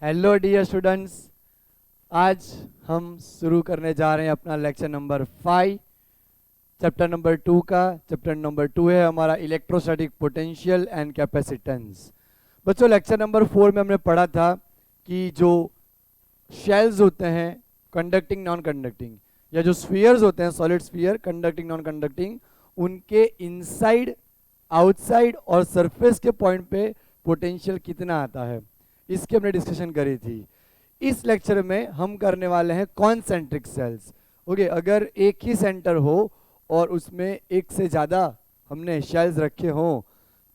Hello dear students, आज हम शुरू करने जा रहे हैं अपना लेक्चर नंबर 5 चैप्टर नंबर 2 का। चैप्टर नंबर 2 है हमारा इलेक्ट्रोस्टैटिक पोटेंशियल एंड कैपेसिटेंस। बच्चों, लेक्चर नंबर 4 में हमने पढ़ा था कि जो शेल्स होते हैं कंडक्टिंग नॉन कंडक्टिंग, या जो स्फीयर्स होते हैं solid sphere conducting non conducting, उनके इनसाइड आउटसाइड और सरफेस के पॉइंट पे पोटेंशियल कितना आता है, इसकी हमने डिस्कशन करी थी। इस लेक्चर में हम करने वाले हैं कॉन्सेंट्रिक सेल्स। ओके, अगर एक ही सेंटर हो और उसमें एक से ज़्यादा हमने शेल्स रखे हों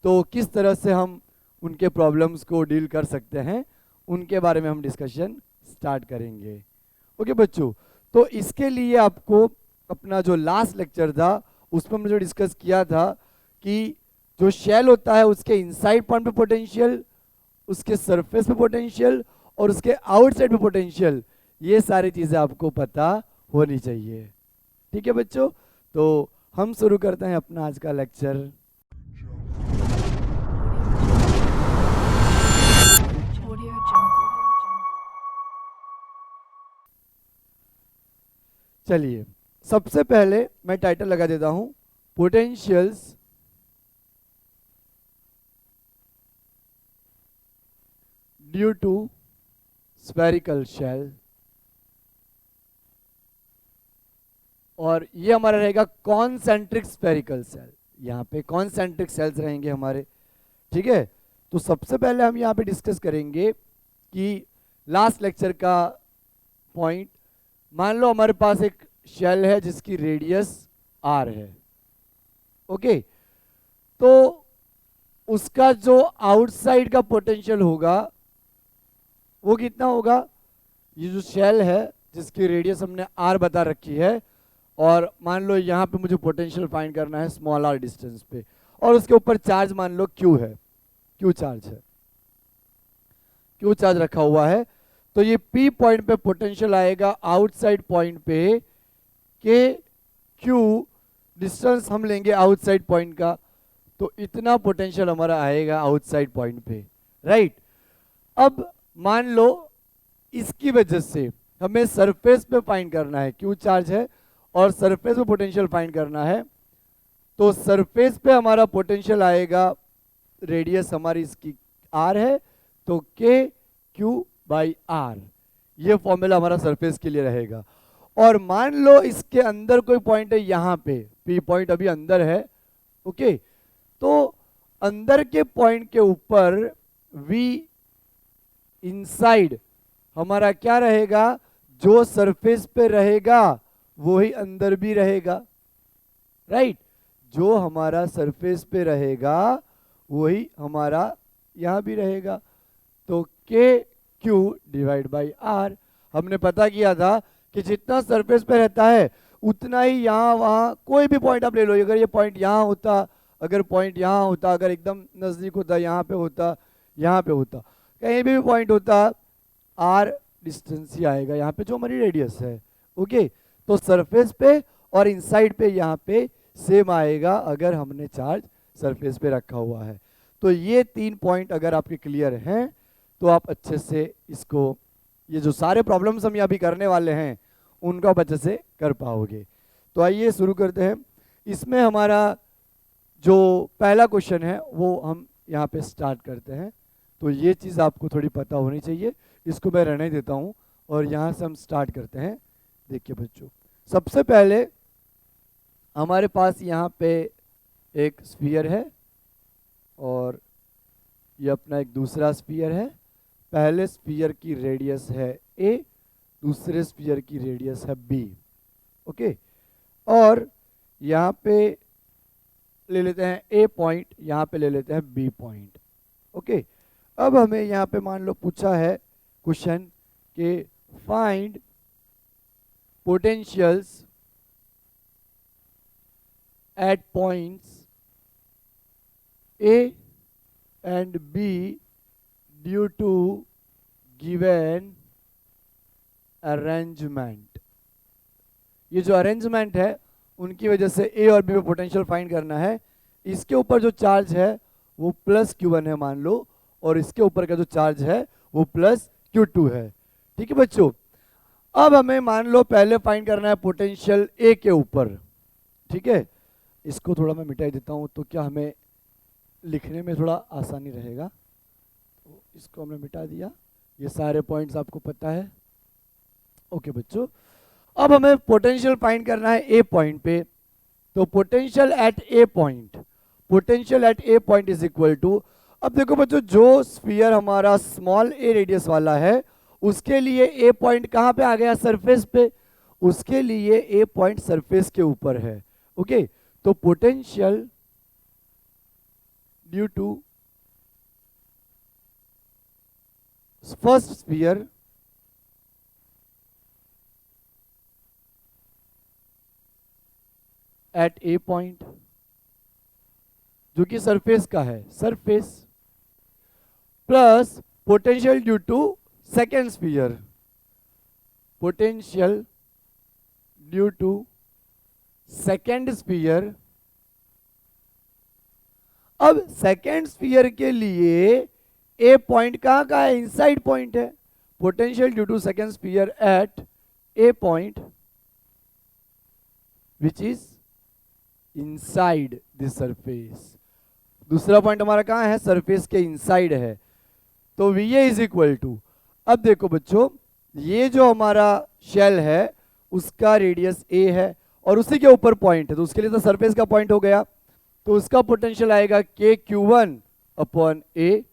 तो किस तरह से हम उनके प्रॉब्लम्स को डील कर सकते हैं, उनके बारे में हम डिस्कशन स्टार्ट करेंगे। ओके बच्चों, तो इसके लिए आपको अपना जो लास्ट लेक्चर था उसमें हमने जो डिस्कस किया था कि जो शेल होता है उसके इनसाइड पॉइंट पे पोटेंशियल, उसके सरफेस पे पोटेंशियल और उसके आउटसाइड पे पोटेंशियल, ये सारी चीज़ें आपको पता होनी चाहिए। ठीक है बच्चों, तो हम शुरू करते हैं अपना आज का लेक्चर। चलिए, सबसे पहले मैं टाइटल लगा देता हूं, potentials due to spherical shell, और ये हमारा रहेगा कॉन्सेंट्रिक स्फेरिकल सेल। यहाँ पे कॉन्सेंट्रिक सेल्स रहेंगे हमारे। ठीक है, तो सबसे पहले हम यहाँ पे डिस्कस करेंगे कि लास्ट लेक्चर का पॉइंट, मान लो हमारे पास एक शेल है जिसकी रेडियस आर है। ओके, तो उसका जो आउटसाइड का पोटेंशियल होगा वो कितना होगा। ये जो शेल है जिसकी रेडियस हमने आर बता रखी है, और मान लो यहाँ पे मुझे पोटेंशियल फाइंड करना है स्मॉल आर डिस्टेंस पे, और उसके ऊपर चार्ज मान लो क्यू है, क्यू चार्ज है, क्यू चार्ज रखा हुआ है। तो ये पी पॉइंट पे पोटेंशियल आएगा आउटसाइड पॉइंट पे, के क्यू डिस्टेंस हम लेंगे आउटसाइड पॉइंट का, तो इतना पोटेंशियल हमारा आएगा आउटसाइड पॉइंट पे। राइट, अब मान लो इसकी वजह से हमें सरफेस पे फाइंड करना है, क्यू चार्ज है और सरफेस पे पोटेंशियल फाइंड करना है। तो सरफेस पे हमारा पोटेंशियल आएगा, रेडियस हमारी इसकी आर है, तो के क्यू बाई आर, ये फॉर्मूला हमारा सरफेस के लिए रहेगा। और मान लो इसके अंदर कोई पॉइंट है, यहाँ पे पी पॉइंट अभी अंदर है। ओके, तो अंदर के पॉइंट के ऊपर वी इनसाइड हमारा क्या रहेगा, जो सरफेस पे रहेगा वो ही अंदर भी रहेगा। राइट, जो हमारा सरफेस पे रहेगा वही हमारा यहाँ भी रहेगा। तो K Q divide by are, हमने पता किया था कि जितना सरफेस पे रहता है उतना ही यहाँ वहाँ कोई भी पॉइंट आप ले लो। अगर ये पॉइंट यहाँ होता, अगर पॉइंट यहाँ होता, अगर एकदम नज़दीक होता, यहाँ पे होता, यहाँ पे होता, कहीं भी पॉइंट होता, आर डिस्टेंस ही आएगा यहाँ पे जो हमारी रेडियस है। ओके, तो सरफेस पे और इनसाइड पे यहाँ पे सेम आएगा अगर हमने चार्ज सरफेस पे रखा हुआ है। तो ये 3 पॉइंट अगर आपके क्लियर हैं तो आप अच्छे से इसको, ये जो सारे प्रॉब्लम्स हम यहाँ भी करने वाले हैं उनका आप अच्छे से कर पाओगे। तो आइए शुरू करते हैं। इसमें हमारा जो पहला क्वेश्चन है वो हम यहाँ पे स्टार्ट करते हैं। तो ये चीज़ आपको थोड़ी पता होनी चाहिए, इसको मैं रहने देता हूँ और यहाँ से हम स्टार्ट करते हैं। देखिए बच्चों, सबसे पहले हमारे पास यहाँ पे एक स्फीयर है और ये अपना एक दूसरा स्फीयर है। पहले स्फीयर की रेडियस है ए, दूसरे स्फीयर की रेडियस है बी। ओके, और यहाँ पे ले लेते हैं ए पॉइंट, यहाँ पे ले लेते हैं बी पॉइंट। ओके, अब हमें यहाँ पे मान लो पूछा है क्वेश्चन के find potentials at points A and B due to given arrangement। ये जो अरेंजमेंट है उनकी वजह से A और B में पोटेंशियल फाइंड करना है। इसके ऊपर जो चार्ज है वो प्लस Q1 है मान लो, और इसके ऊपर का जो चार्ज है वो प्लस Q2 है। ठीक है बच्चों, अब हमें मान लो पहले फाइंड करना है पोटेंशियल ए के ऊपर। ठीक है, इसको थोड़ा मैं मिटा देता हूं तो क्या हमें लिखने में थोड़ा आसानी रहेगा। तो इसको हमने मिटा दिया, ये सारे पॉइंट्स आपको पता है। ओके बच्चों, अब हमें पोटेंशियल फाइंड करना है ए पॉइंट पे। तो potential at A point, potential at A point is equal to, अब देखो बच्चों जो स्फीयर हमारा स्मॉल ए रेडियस वाला है उसके लिए ए पॉइंट कहां पे आ गया, सरफेस पे। उसके लिए ए पॉइंट सरफेस के ऊपर है। ओके, तो potential due to first sphere at A point, जो कि सरफेस का है, surface, plus potential due to second sphere, potential due to second sphere. अब सेकेंड स्फीयर के लिए ए पॉइंट कहां का है, इनसाइड पॉइंट है। Potential due to second sphere at A point which is inside the surface. दूसरा point हमारा कहां है, सरफेस के इनसाइड है। तो V A is equal to, अब देखो बच्चों ये जो हमारा शेल है उसका रेडियस ए है और उसी के ऊपर पॉइंट है, तो उसके लिए तो सरफेस का पॉइंट हो गया। तो उसका पोटेंशियल आएगा के Q1 अपॉन ए,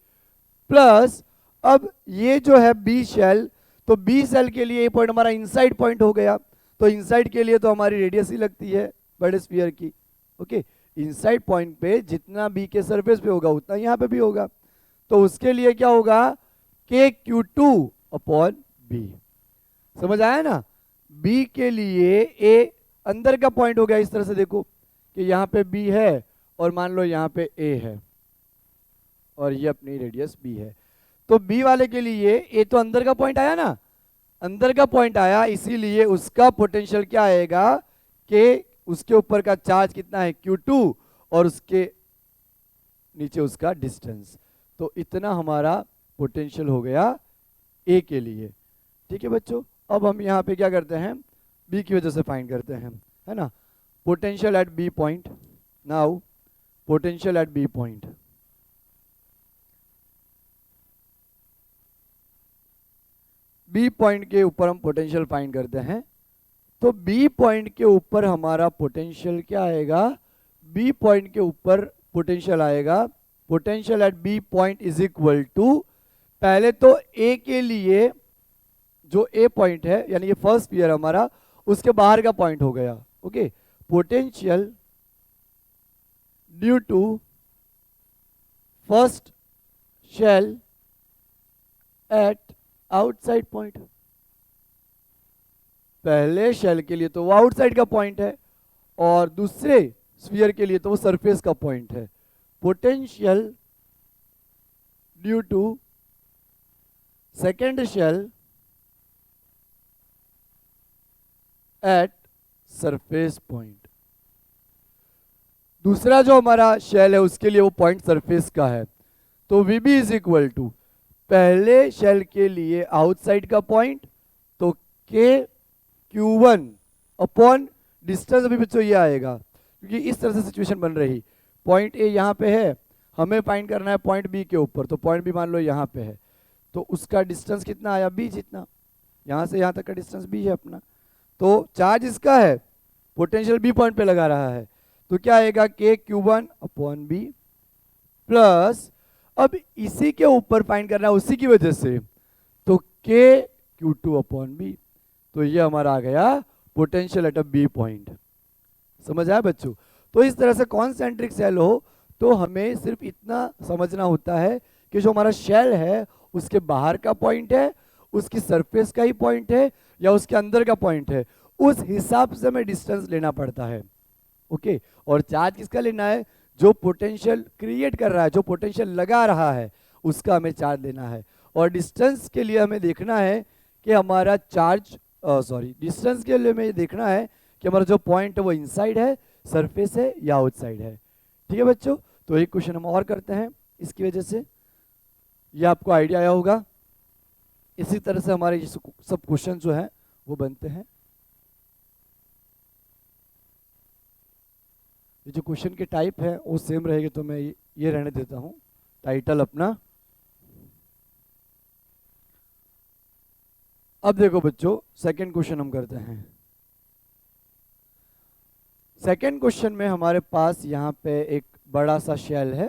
प्लस अब ये जो है बी शेल, तो बी शेल के लिए ये पॉइंट हमारा इनसाइड पॉइंट हो गया। तो इनसाइड के लिए तो हमारी रेडियस ही लगती है बड़े स्फीयर की। ओके, इनसाइड पॉइंट पे जितना बी के सरफेस पे होगा उतना यहाँ पे भी होगा। तो उसके लिए क्या होगा, के Q2 अपॉन बी। समझ आया ना, बी के लिए ए अंदर का पॉइंट हो गया। इस तरह से देखो कि यहाँ पे बी है और मान लो यहाँ पे ए है और ये अपनी रेडियस बी है। तो बी वाले के लिए ए तो अंदर का पॉइंट आया ना, अंदर का पॉइंट आया, इसीलिए उसका पोटेंशियल क्या आएगा कि उसके ऊपर का चार्ज कितना है Q2 और उसके नीचे उसका डिस्टेंस। तो इतना हमारा पोटेंशियल हो गया ए के लिए। ठीक है बच्चों, अब हम यहाँ पे क्या करते हैं, बी की वजह से फाइंड करते हैं, है ना। Potential at B point, now potential at B point, B point के ऊपर हम पोटेंशियल फाइंड करते हैं। तो बी पॉइंट के ऊपर हमारा पोटेंशियल क्या आएगा, बी पॉइंट के ऊपर पोटेंशियल आएगा, potential at B point is equal to, पहले तो ए के लिए जो ए पॉइंट है यानी ये फर्स्ट स्फीयर हमारा, उसके बाहर का पॉइंट हो गया। Okay, potential due to first shell at outside point, पहले शेल के लिए तो वो आउटसाइड का पॉइंट है और दूसरे स्फीयर के लिए तो वो सरफेस का पॉइंट है। Potential due to second shell at surface point, दूसरा जो हमारा शेल है उसके लिए वो पॉइंट सरफेस का है। तो V B is equal to, पहले शेल के लिए आउटसाइड का पॉइंट तो के Q1 अपॉन डिस्टेंस, अभी बच्चों ये आएगा क्योंकि इस तरह से सिचुएशन बन रही, पॉइंट ए यहाँ पे है, हमें फाइंड करना है पॉइंट बी के ऊपर, तो पॉइंट बी मान लो यहाँ पे है, तो उसका डिस्टेंस कितना आया, बी जितना, यहाँ से यहाँ तक का डिस्टेंस बी है अपना। तो चार्ज इसका है, पोटेंशियल बी पॉइंट पे लगा रहा है, तो क्या आएगा के Q1 अपॉन बी, प्लस अब इसी के ऊपर फाइंड करना है उसी की वजह से, तो के Q2 अपॉन बी। तो ये हमारा आ गया potential at a B point. समझ आया बच्चों। तो इस तरह से कॉन्सेंट्रिक शेल हो तो हमें सिर्फ इतना समझना होता है कि जो हमारा शेल है उसके बाहर का पॉइंट है, उसकी सरफेस का ही पॉइंट है या उसके अंदर का पॉइंट है, उस हिसाब से हमें डिस्टेंस लेना पड़ता है। ओके, और चार्ज किसका लेना है, जो पोटेंशियल क्रिएट कर रहा है, जो पोटेंशियल लगा रहा है उसका हमें चार्ज लेना है। और डिस्टेंस के लिए हमें देखना है कि हमारा चार्ज डिस्टेंस के लिए हमें देखना है कि हमारा जो पॉइंट है वो इनसाइड है, सरफेस है या आउटसाइड है। ठीक है बच्चों, तो एक क्वेश्चन हम और करते हैं इसकी वजह से, ये आपको आइडिया आया होगा। इसी तरह से हमारे ये सब क्वेश्चन जो हैं वो बनते हैं। ये जो क्वेश्चन के टाइप है वो सेम रहेगी, तो मैं ये रहने देता हूं टाइटल अपना। अब देखो बच्चों, सेकंड क्वेश्चन हम करते हैं। सेकंड क्वेश्चन में हमारे पास यहाँ पे एक बड़ा सा शेल है,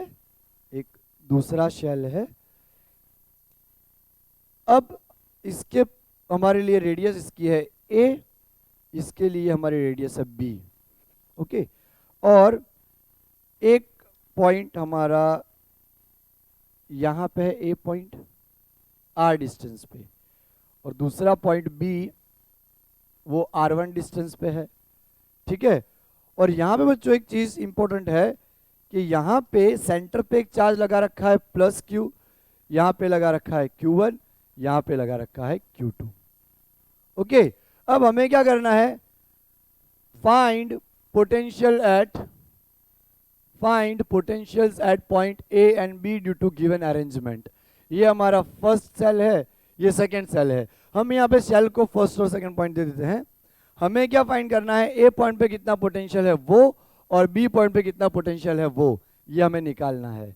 एक दूसरा शेल है। अब इसके हमारे लिए रेडियस इसकी है a, इसके लिए हमारी रेडियस है b। ओके, और एक पॉइंट हमारा यहाँ पे है a पॉइंट r डिस्टेंस पे, और दूसरा पॉइंट b वो r1 डिस्टेंस पे है। ठीक है, और यहाँ पे बच्चों एक चीज इंपॉर्टेंट है कि यहाँ पे सेंटर पे एक चार्ज लगा रखा है प्लस q, यहाँ पे लगा रखा है q1, यहाँ पे लगा रखा है q2। ओके, अब हमें क्या करना है, find potentials at point A and B due to given arrangement. ये हमारा फर्स्ट सेल है, ये सेकंड सेल है। हम यहाँ पे सेल को फर्स्ट और सेकंड पॉइंट दे देते हैं। हमें क्या फाइंड करना है, A पॉइंट पे कितना पोटेंशियल है वो, और B पॉइंट पे कितना पोटेंशियल है वो, ये हमें निकालना है।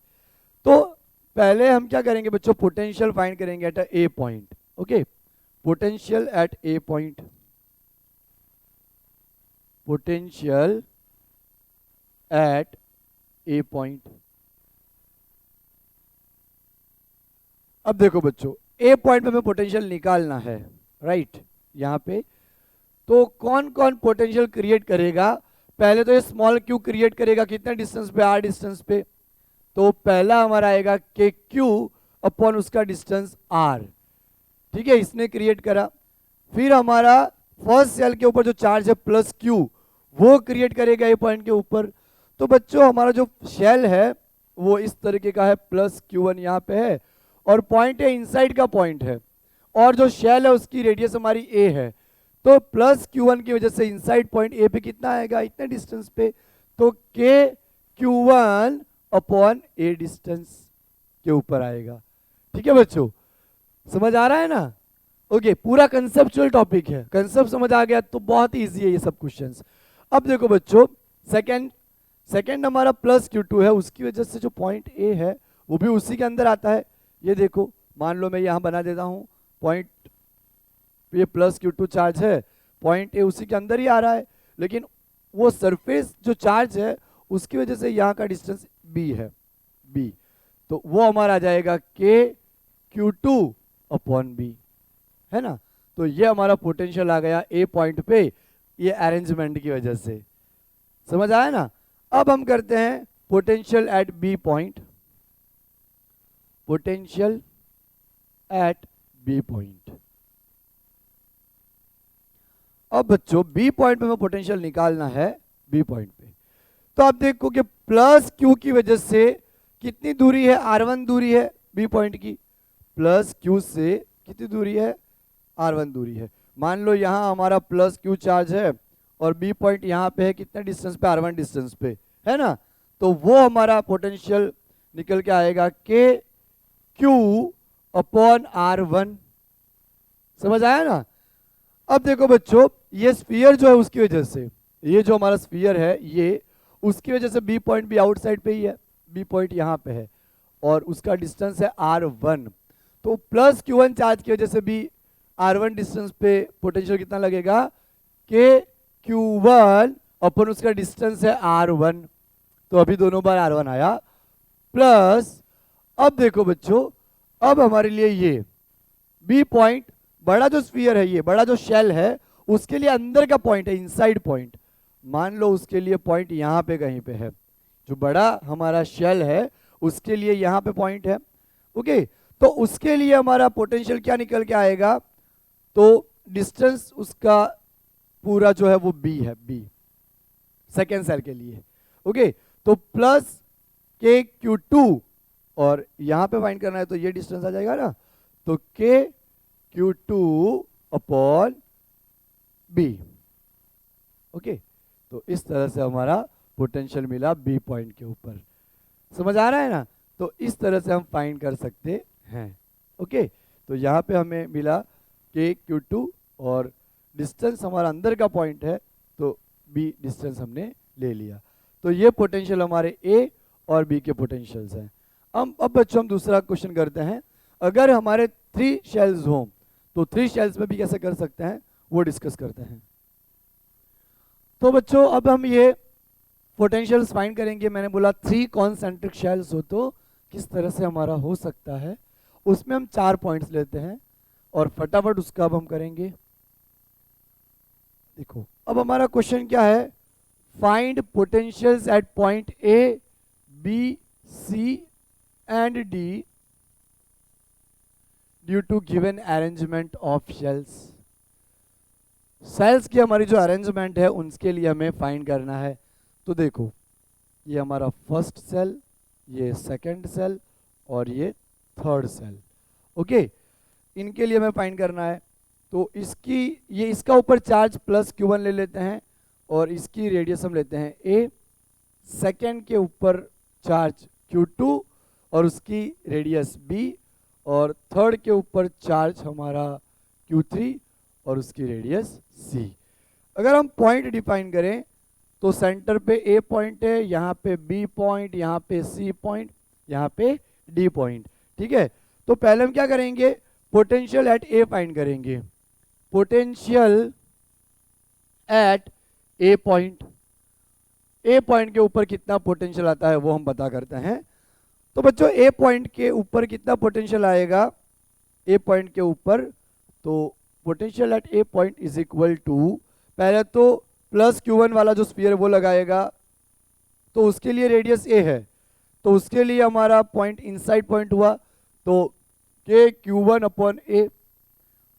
तो पहले हम क्या करेंगे बच्चों, पोटेंशियल फाइंड करेंगे at A point. Okay, potential at A point, potential at A point. अब देखो बच्चों, A पॉइंट पे हमें पोटेंशियल निकालना है, राइट, यहाँ पे। तो कौन कौन पोटेंशियल क्रिएट करेगा, पहले तो ये स्मॉल q क्रिएट करेगा, कितने डिस्टेंस पे, r डिस्टेंस पे। तो पहला हमारा आएगा के q अपॉन उसका डिस्टेंस r। ठीक है, इसने क्रिएट करा। फिर हमारा फर्स्ट सेल के ऊपर जो चार्ज है प्लस q, वो क्रिएट करेगा ए पॉइंट के ऊपर। तो बच्चों हमारा जो शेल है वो इस तरीके का है, प्लस q1 यहाँ पे है, और पॉइंट है इनसाइड का पॉइंट है, और जो शेल है उसकी रेडियस हमारी a है। तो प्लस q1 की वजह से इनसाइड पॉइंट a पे कितना आएगा, इतने डिस्टेंस पे। तो के q1 अपॉन a डिस्टेंस के ऊपर आएगा। ठीक है बच्चों, समझ आ रहा है ना। ओके, पूरा कंसेप्चुअल टॉपिक है, कंसेप्ट समझ आ गया तो बहुत इजी है ये सब क्वेश्चंस। अब देखो बच्चों, सेकंड हमारा प्लस q2 है, उसकी वजह से जो पॉइंट a है वो भी उसी के अंदर आता है। ये देखो, मान लो मैं यहां बना देता हूं पॉइंट, ये प्लस q2 चार्ज है, पॉइंट a उसी के अंदर ही आ रहा है, लेकिन वो सरफेस जो चार्ज है उसकी वजह से यहाँ का डिस्टेंस b है, b। तो वो हमारा आ जाएगा के q2 अपॉन b, है ना। तो ये हमारा पोटेंशियल आ गया a पॉइंट पे, ये अरेंजमेंट की वजह से। समझ आया ना। अब हम करते हैं potential at b point, potential eight b point. अब बच्चों बी पॉइंट पे हमें पोटेंशियल निकालना है, बी पॉइंट पे। तो आप देखो कि प्लस क्यू की वजह से कितनी दूरी है, r1 दूरी है बी पॉइंट की, प्लस क्यू से कितनी दूरी है, r1 दूरी है। मान लो यहाँ हमारा प्लस क्यू चार्ज है और बी पॉइंट यहाँ पे है, कितने डिस्टेंस पे, r1 डिस्टेंस पे, है ना। तो वो हमारा पोटेंशियल निकल के आएगा के क्यू अपॉन r1। समझ आया ना। अब देखो बच्चों, ये स्फीयर जो है उसकी वजह से, ये जो हमारा स्फीयर है ये, उसकी वजह से बी पॉइंट भी आउटसाइड पे ही है, बी पॉइंट यहाँ पे है और उसका डिस्टेंस है r1। तो प्लस q1 चार्ज की वजह से भी r1 डिस्टेंस पे पोटेंशियल कितना लगेगा, के q1 अपन उसका डिस्टेंस है r1। तो अभी दोनों बार r1 आया, प्लस अब देखो बच्चों, अब हमारे लिए ये बी पॉइंट, बड़ा जो स्फीयर है, ये बड़ा जो शेल है, उसके लिए अंदर का पॉइंट है, इनसाइड पॉइंट। मान लो उसके लिए पॉइंट यहाँ पे कहीं पे है, जो बड़ा हमारा शेल है उसके लिए यहाँ पे पॉइंट है। ओके, तो उसके लिए हमारा पोटेंशियल क्या निकल के आएगा, तो डिस्टेंस उसका पूरा जो है वो b है, b सेकेंड सेल के लिए। ओके, तो प्लस के q2, और यहाँ पे फाइंड करना है तो ये डिस्टेंस आ जाएगा ना, तो के q2 अपॉन b। ओके, तो इस तरह से हमारा पोटेंशियल मिला बी पॉइंट के ऊपर। समझ आ रहा है ना। तो इस तरह से हम फाइंड कर सकते हैं। ओके, तो यहाँ पे हमें मिला के Q2 और डिस्टेंस हमारा अंदर का पॉइंट है तो B डिस्टेंस हमने ले लिया। तो ये पोटेंशियल हमारे A और B के पोटेंशियल्स हैं। अब बच्चों हम दूसरा क्वेश्चन करते हैं। अगर हमारे 3 शेल्स हों तो 3 शेल्स में भी कैसे कर सकते हैं वो डिस्कस करते हैं। तो बच्चों अब हम ये पोटेंशियल्स फाइंड करेंगे। मैंने बोला 3 कॉन्सेंट्रिक शेल्स हो तो किस तरह से हमारा हो सकता है, उसमें हम 4 पॉइंट्स लेते हैं और फटाफट उसका अब हम करेंगे। देखो अब हमारा क्वेश्चन क्या है, find potentials at point A B C and D due to given arrangement of shells. Shells की हमारी जो अरेंजमेंट है उनके लिए हमें फाइंड करना है। तो देखो ये हमारा फर्स्ट सेल, ये सेकंड सेल और ये थर्ड सेल। ओके, इनके लिए हमें फाइंड करना है। तो इसका ऊपर चार्ज प्लस Q1 ले लेते हैं और इसकी रेडियस हम लेते हैं A। सेकंड के ऊपर चार्ज Q2 और उसकी रेडियस B और थर्ड के ऊपर चार्ज हमारा Q3 और उसकी रेडियस C। अगर हम पॉइंट डिफाइन करें तो सेंटर पे A पॉइंट है, यहाँ पे B पॉइंट, यहाँ पे C पॉइंट, यहाँ पे D पॉइंट। ठीक है, तो पहले हम क्या करेंगे, पोटेंशियल एट A फाइंड करेंगे। Potential at A point, A point के ऊपर कितना पोटेंशियल आता है वो हम पता करते हैं। तो बच्चों A पॉइंट के ऊपर कितना पोटेंशियल आएगा, A पॉइंट के ऊपर, तो potential at A point is equal to, पहले तो प्लस Q1 वाला जो स्फीयर है वो लगाएगा, तो उसके लिए रेडियस A है, तो उसके लिए हमारा पॉइंट इनसाइड पॉइंट हुआ, तो K Q1 अपॉन A।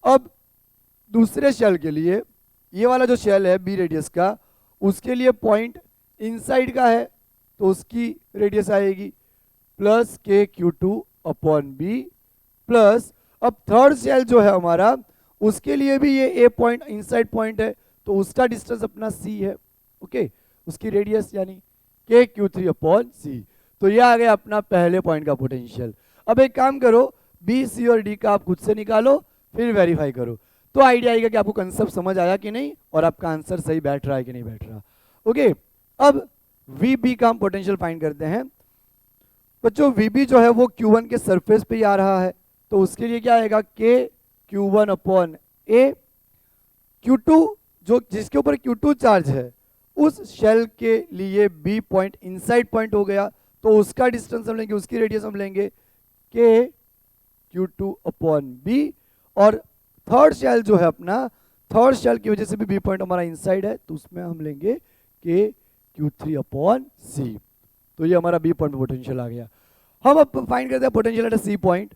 अब दूसरे शेल के लिए, ये वाला जो शेल है B रेडियस का, उसके लिए पॉइंट इनसाइड का है, तो उसकी रेडियस आएगी plus K Q2 upon B plus, अब थर्ड शेल जो है हमारा, उसके लिए भी ये A पॉइंट इनसाइड पॉइंट है, तो उसका डिस्टेंस अपना C है। ओके, उसकी रेडियस यानी K Q3 अपॉन C। तो ये आ गया अपना पहले पॉइंट का पोटेंशियल। अब एक काम करो, B, C और D का आप खुद से निकालो, फिर वेरीफाई करो, तो आइडिया आएगा कि आपको कंसेप्ट समझ आया कि नहीं और आपका आंसर सही बैठ रहा है कि नहीं बैठ रहा। ओके, अब VB का हम पोटेंशियल फाइंड करते हैं। बच्चों VB जो है वो Q1 के सरफेस पे ही आ रहा है, तो उसके लिए क्या आएगा, K Q1 upon A। Q2 जो जिसके ऊपर Q2 चार्ज है, उस शेल के लिए B पॉइंट इनसाइड पॉइंट हो गया, तो उसका डिस्टेंस हम लेंगे, उसकी रेडियस हम लेंगे K Q2 अपॉन B। और थर्ड शेल जो है अपना, थर्ड शेल की वजह से भी B पॉइंट हमारा इनसाइड है, तो उसमें हम लेंगे K Q3 अपॉन C। तो ये हमारा B पॉइंट पोटेंशियल आ गया। हम अब फाइंड करते हैं पोटेंशियल एट C पॉइंट।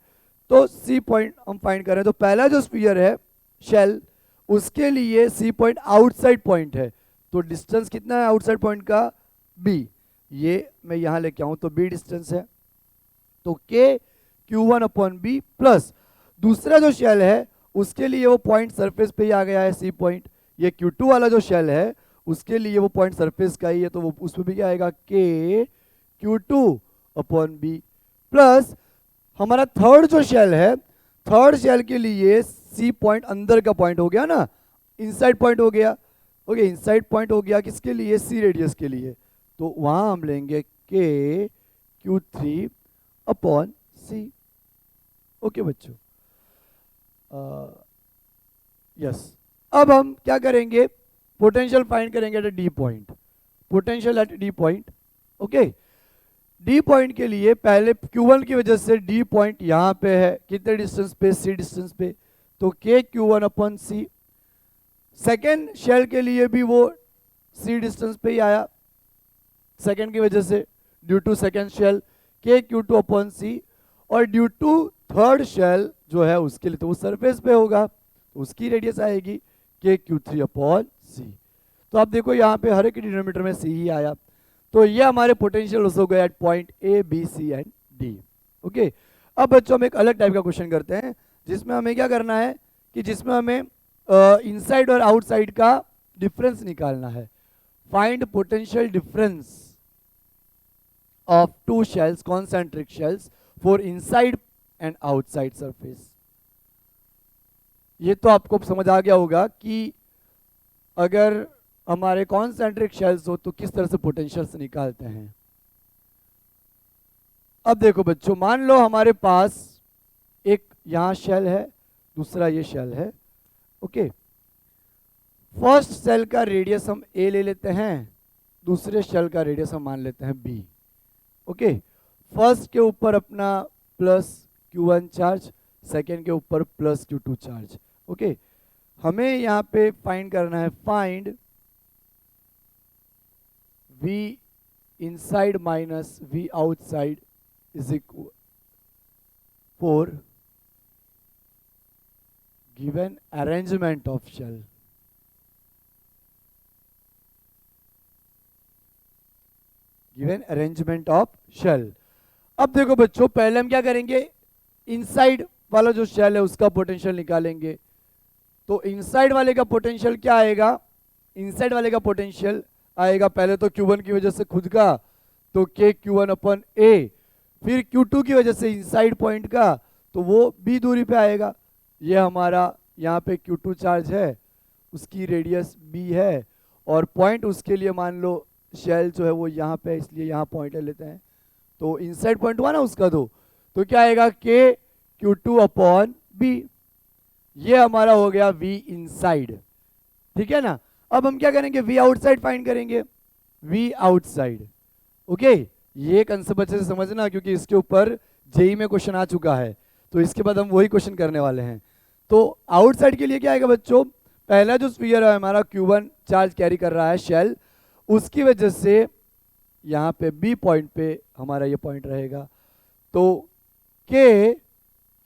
तो C पॉइंट हम फाइंड कर रहे हैं, तो पहला जो स्फीयर है शेल, उसके लिए C पॉइंट आउटसाइड पॉइंट है, तो डिस्टेंस कितना है आउटसाइड पॉइंट का, B। ये मैं यहां लेके आऊं तो B डिस्टेंस है, तो K Q1 upon B plus दूसरा जो शेल है उसके लिए वो पॉइंट सरफेस पे ही आ गया है C पॉइंट। ये Q2 वाला जो शेल है उसके लिए वो पॉइंट सरफेस का ही है, तो वो उसमें भी क्या आएगा, K Q2 upon B plus हमारा थर्ड जो शेल है, थर्ड शेल के लिए C पॉइंट अंदर का पॉइंट हो गया ना, इनसाइड पॉइंट हो गया। ओके, इनसाइड पॉइंट हो गया किसके लिए, C रेडियस के लिए, तो वहां हम लेंगे K Q3 upon C। Okay बच्चों, यस, अब हम क्या करेंगे, पोटेंशियल फाइंड करेंगे at D point. Potential at D point, okay, D point के लिए पहले Q1 की वजह से D पॉइंट यहाँ पे है, कितने डिस्टेंस पे, C डिस्टेंस पे, तो K Q1 upon C। Second shell के लिए भी वो C डिस्टेंस पे ही आया, सेकेंड की वजह से, due to second shell K Q2 upon C। और ड्यू टू थर्ड शेल जो है उसके लिए तो वो सरफेस पे होगा, तो उसकी रेडियस आएगी K Q3 अपॉन C। तो आप देखो यहाँ पे हर एक डिनोमिनेटर में C ही आया, तो ये हमारे पोटेंशियल हो गए at point A, B, C and D। Okay, अब बच्चों हम एक अलग टाइप का क्वेश्चन करते हैं जिसमें हमें क्या करना है कि जिसमें हमें इनसाइड और आउटसाइड का डिफरेंस निकालना है। Find potential difference of two shells, concentric shells, for inside and outside surface. ये तो आपको समझ आ गया होगा कि अगर हमारे कॉन्सेंट्रिक शेल्स हो तो किस तरह से पोटेंशियल्स निकालते हैं। अब देखो बच्चों, मान लो हमारे पास एक यहां शेल है, दूसरा ये शेल है। ओके, फर्स्ट शेल का रेडियस हम ए ले लेते हैं, दूसरे शेल का रेडियस हम मान लेते हैं बी। ओके, फर्स्ट के ऊपर अपना प्लस Q1 चार्ज, सेकेंड के ऊपर प्लस Q2 चार्ज। ओके, हमें यहाँ पे फाइंड करना है, find V inside minus V outside is equal for given arrangement of shell। Given arrangement of shell. अब देखो बच्चों, पहले हम क्या करेंगे, इनसाइड वाला जो शेल है उसका पोटेंशियल निकालेंगे। तो इनसाइड वाले का पोटेंशियल क्या आएगा, इनसाइड वाले का पोटेंशियल आएगा पहले तो Q1 की वजह से खुद का, तो K Q1 अपन A, फिर Q2 की वजह से इनसाइड पॉइंट का, तो वो B दूरी पे आएगा। ये हमारा यहाँ पे Q2 चार्ज है, उसकी रेडियस B है, और पॉइंट उसके लिए मान लो शेल जो है वो यहाँ पे, इसलिए यहाँ पॉइंट ले लेते हैं। तो इनसाइड पॉइंट हुआ ना उसका, तो क्या आएगा K Q2 अपॉन B। ये हमारा हो गया V इनसाइड, ठीक है ना। अब हम क्या करेंगे, V आउटसाइड फाइंड करेंगे, V आउटसाइड। ओके, ये कंसेप्ट अच्छे से समझना क्योंकि इसके ऊपर जेई में क्वेश्चन आ चुका है, तो इसके बाद हम वही क्वेश्चन करने वाले हैं। तो आउटसाइड के लिए क्या आएगा बच्चों, पहला जो स्फीयर है हमारा Q1 चार्ज कैरी कर रहा है शेल, उसकी वजह से यहाँ पे B पॉइंट पे हमारा ये पॉइंट रहेगा। तो K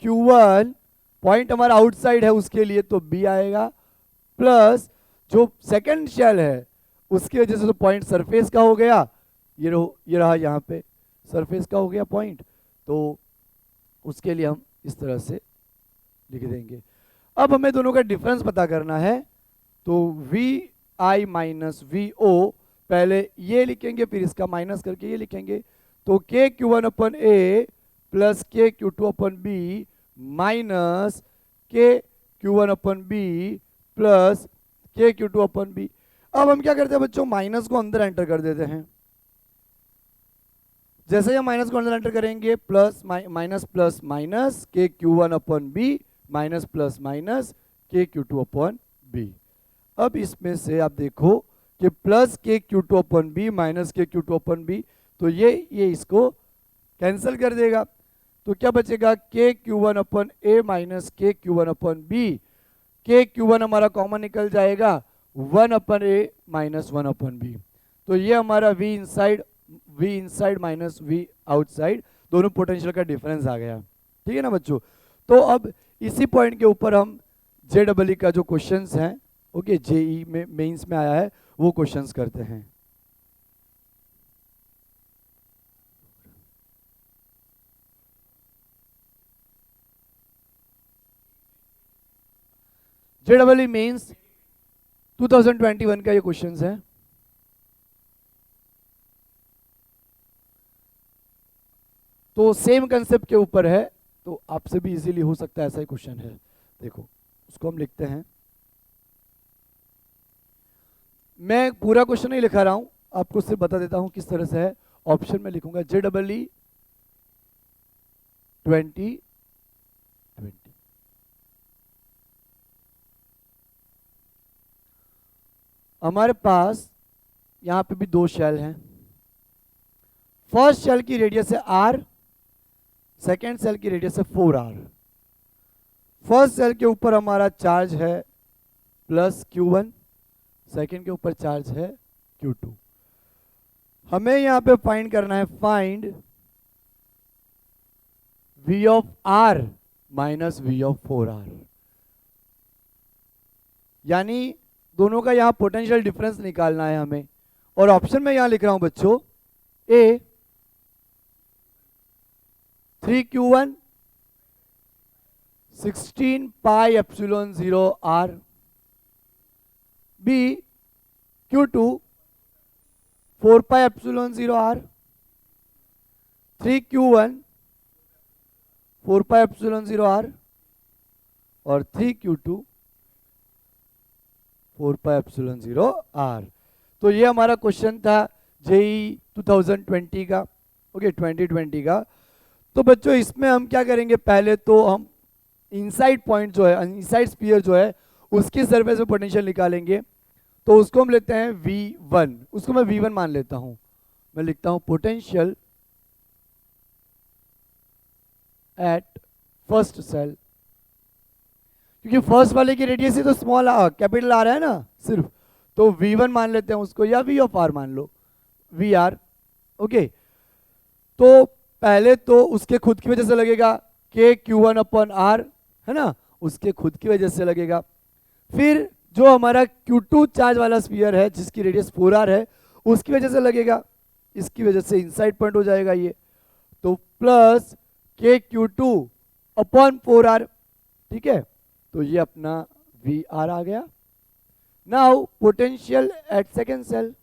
Q1 पॉइंट हमारा आउटसाइड है उसके लिए, तो B आएगा, प्लस जो सेकंड शेल है उसकी वजह से तो पॉइंट सरफेस का हो गया, ये रहा यहाँ पे सरफेस का हो गया पॉइंट, तो उसके लिए हम इस तरह से लिख देंगे। अब हमें दोनों का डिफरेंस पता करना है, तो VI माइनस VO, पहले ये लिखेंगे फिर इसका माइनस करके ये लिखेंगे। तो K Q1 upon A plus K Q2 upon B minus K Q1 upon B plus K Q2 upon B। अब हम क्या करते हैं बच्चों, माइनस को अंदर एंटर कर देते हैं। जैसे ही हम माइनस को अंदर एंटर करेंगे, plus minus plus minus K Q1 अपन B minus plus minus K Q2 अपन B। अब इसमें से आप देखो कि प्लस K Q2 अपन B माइनस K Q2 अपन B, तो ये इसको कैंसिल कर देगा। तो क्या बचेगा, K Q1 upon A minus K Q1 upon B। K Q1 हमारा कॉमन निकल जाएगा, 1 अपन A माइनस 1 अपन B। तो ये हमारा V inside minus V outside, दोनों पोटेंशियल का डिफरेंस आ गया, ठीक है ना बच्चों। तो अब इसी पॉइंट के ऊपर हम JEE का जो क्वेश्चंस हैं, ओके, जेई में मेंस में आया है, वो क्वेश्चंस करते हैं। JEE मेंस 2021 का ये क्वेश्चंस है। तो सेम कंसेप्ट के ऊपर है, तो आपसे भी इजीली हो सकता है ऐसा ही क्वेश्चन है। देखो उसको हम लिखते हैं, मैं पूरा क्वेश्चन नहीं लिखा रहा हूं, आपको सिर्फ बता देता हूं किस तरह से है। ऑप्शन में लिखूंगा JEE 2020। हमारे पास यहां पे भी दो शेल हैं। फर्स्ट शेल की रेडियस है R, सेकेंड सेल की रेडियस है 4R। फर्स्ट सेल के ऊपर हमारा चार्ज है प्लस Q1, सेकेंड के ऊपर चार्ज है Q2। हमें यहां पे फाइंड करना है, find V of R minus V of 4R, यानी दोनों का यहां पोटेंशियल डिफरेंस निकालना है हमें। और ऑप्शन में यहां लिख रहा हूं बच्चों, A 3Q1 16 pi epsilon 0 R, B Q2 4 pi epsilon 0 R, 3Q1 4 pi epsilon 0 R, और 3q2 4 पाई एप्सिलॉन 0 r। तो ये हमारा क्वेश्चन था जेई 2020 का, ओके 2020 का। तो बच्चों इसमें हम क्या करेंगे, पहले तो हम इनसाइड पॉइंट जो है, इनसाइड स्फीयर जो है उसकी सरफेस में पोटेंशियल निकालेंगे। तो उसको हम लेते हैं V1, उसको मैं V1 मान लेता हूं। मैं लिखता हूं पोटेंशियल एट फर्स्ट सेल, क्योंकि फर्स्ट वाले की रेडियस ही तो स्मॉल कैपिटल आ रहा है ना सिर्फ, तो V1 मान लेते हैं उसको, या V ऑफ R मान लो, VR। ओके, तो पहले तो उसके खुद की वजह से लगेगा KQ1 अपॉन R, है ना, उसके खुद की वजह से लगेगा। फिर जो हमारा Q2 चार्ज वाला स्फीयर है जिसकी रेडियस 4R है, उसकी वजह से लगेगा, इसकी वजह से इनसाइड पॉइंट हो जाएगा ये, तो प्लस KQ2 अपॉन 4R, ठीक है। तो ये अपना VR आ गया। Now potential at second shell,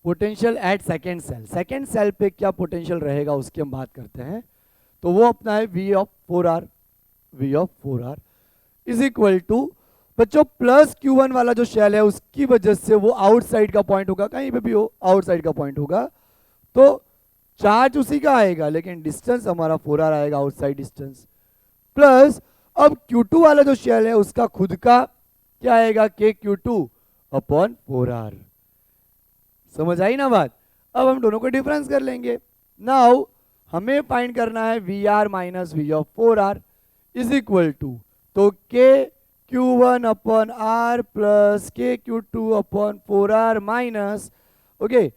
potential at second shell, second shell पे क्या पोटेंशियल रहेगा उसकी हम बात करते हैं। तो वो अपना है V of 4R, V of 4R is equal to बच्चों प्लस Q1 वाला जो शेल है उसकी वजह से वो आउटसाइड का पॉइंट होगा, कहीं पे भी हो आउटसाइड का पॉइंट होगा, तो चार्ज उसी का आएगा लेकिन डिस्टेंस हमारा 4R आएगा, आउटसाइड डिस्टेंस। प्लस अब Q2 वाला जो शेल है उसका खुद का क्या आएगा, KQ2 अपॉन 4R। समझ आई ना बात। अब हम दोनों को डिफरेंस कर लेंगे। नाउ हमें फाइंड करना है VR minus V of 4R is equal to, तो KQ1 upon R plus KQ2 upon 4R minus, okay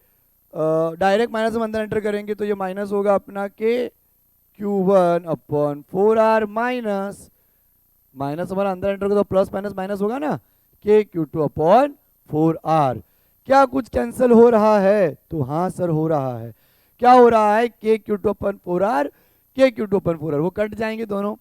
direct minus हम अंदर एंटर करेंगे तो ये माइनस होगा अपना KQ1 upon 4R minus, minus हमारा अंदर एंटर होगा तो प्लस माइनस माइनस होगा ना, KQ2 अपॉन 4R। क्या कुछ कैंसिल हो रहा है, तो हाँ सर हो रहा है। क्या हो रहा है, KQ2 अपन 4R, KQ2 अपन 4R, वो कट जाएंगे दोनों।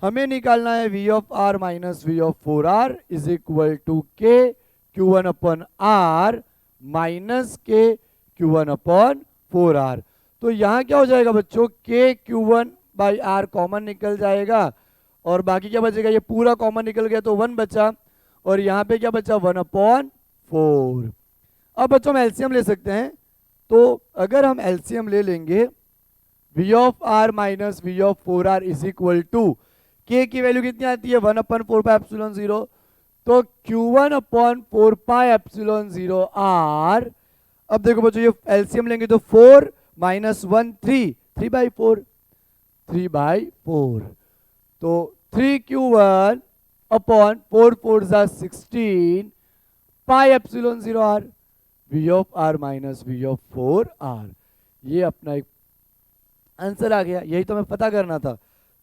हमें निकालना है V of R minus V of 4R is equal to KQ1 upon R minus KQ1 upon 4R। तो यहाँ क्या हो जाएगा बच्चों, KQ1 बाई R कॉमन निकल जाएगा और बाकी क्या बचेगा, ये पूरा कॉमन निकल गया तो 1 बचा, और यहाँ पे क्या बचा 1 अपॉन 4। अब बच्चों हम एलसीएम ले सकते हैं, तो अगर हम एलसीएम ले लेंगे V of R minus V of 4R is equal to, K की वैल्यू कितनी आती है 1 अपॉन 4 पाई एप्सिलॉन 0, तो Q1 upon 4 pi epsilon 0 R। अब देखो बच्चों ये एलसीएम लेंगे तो 4 माइनस 1 3, 3 बाई 4, 3 बाई 4, तो 3Q1 अपॉन 4 4 जा 16 pi epsilon 0 R, V of R minus V of 4R। ये अपना एक आंसर आ गया, यही तो हमें पता करना था।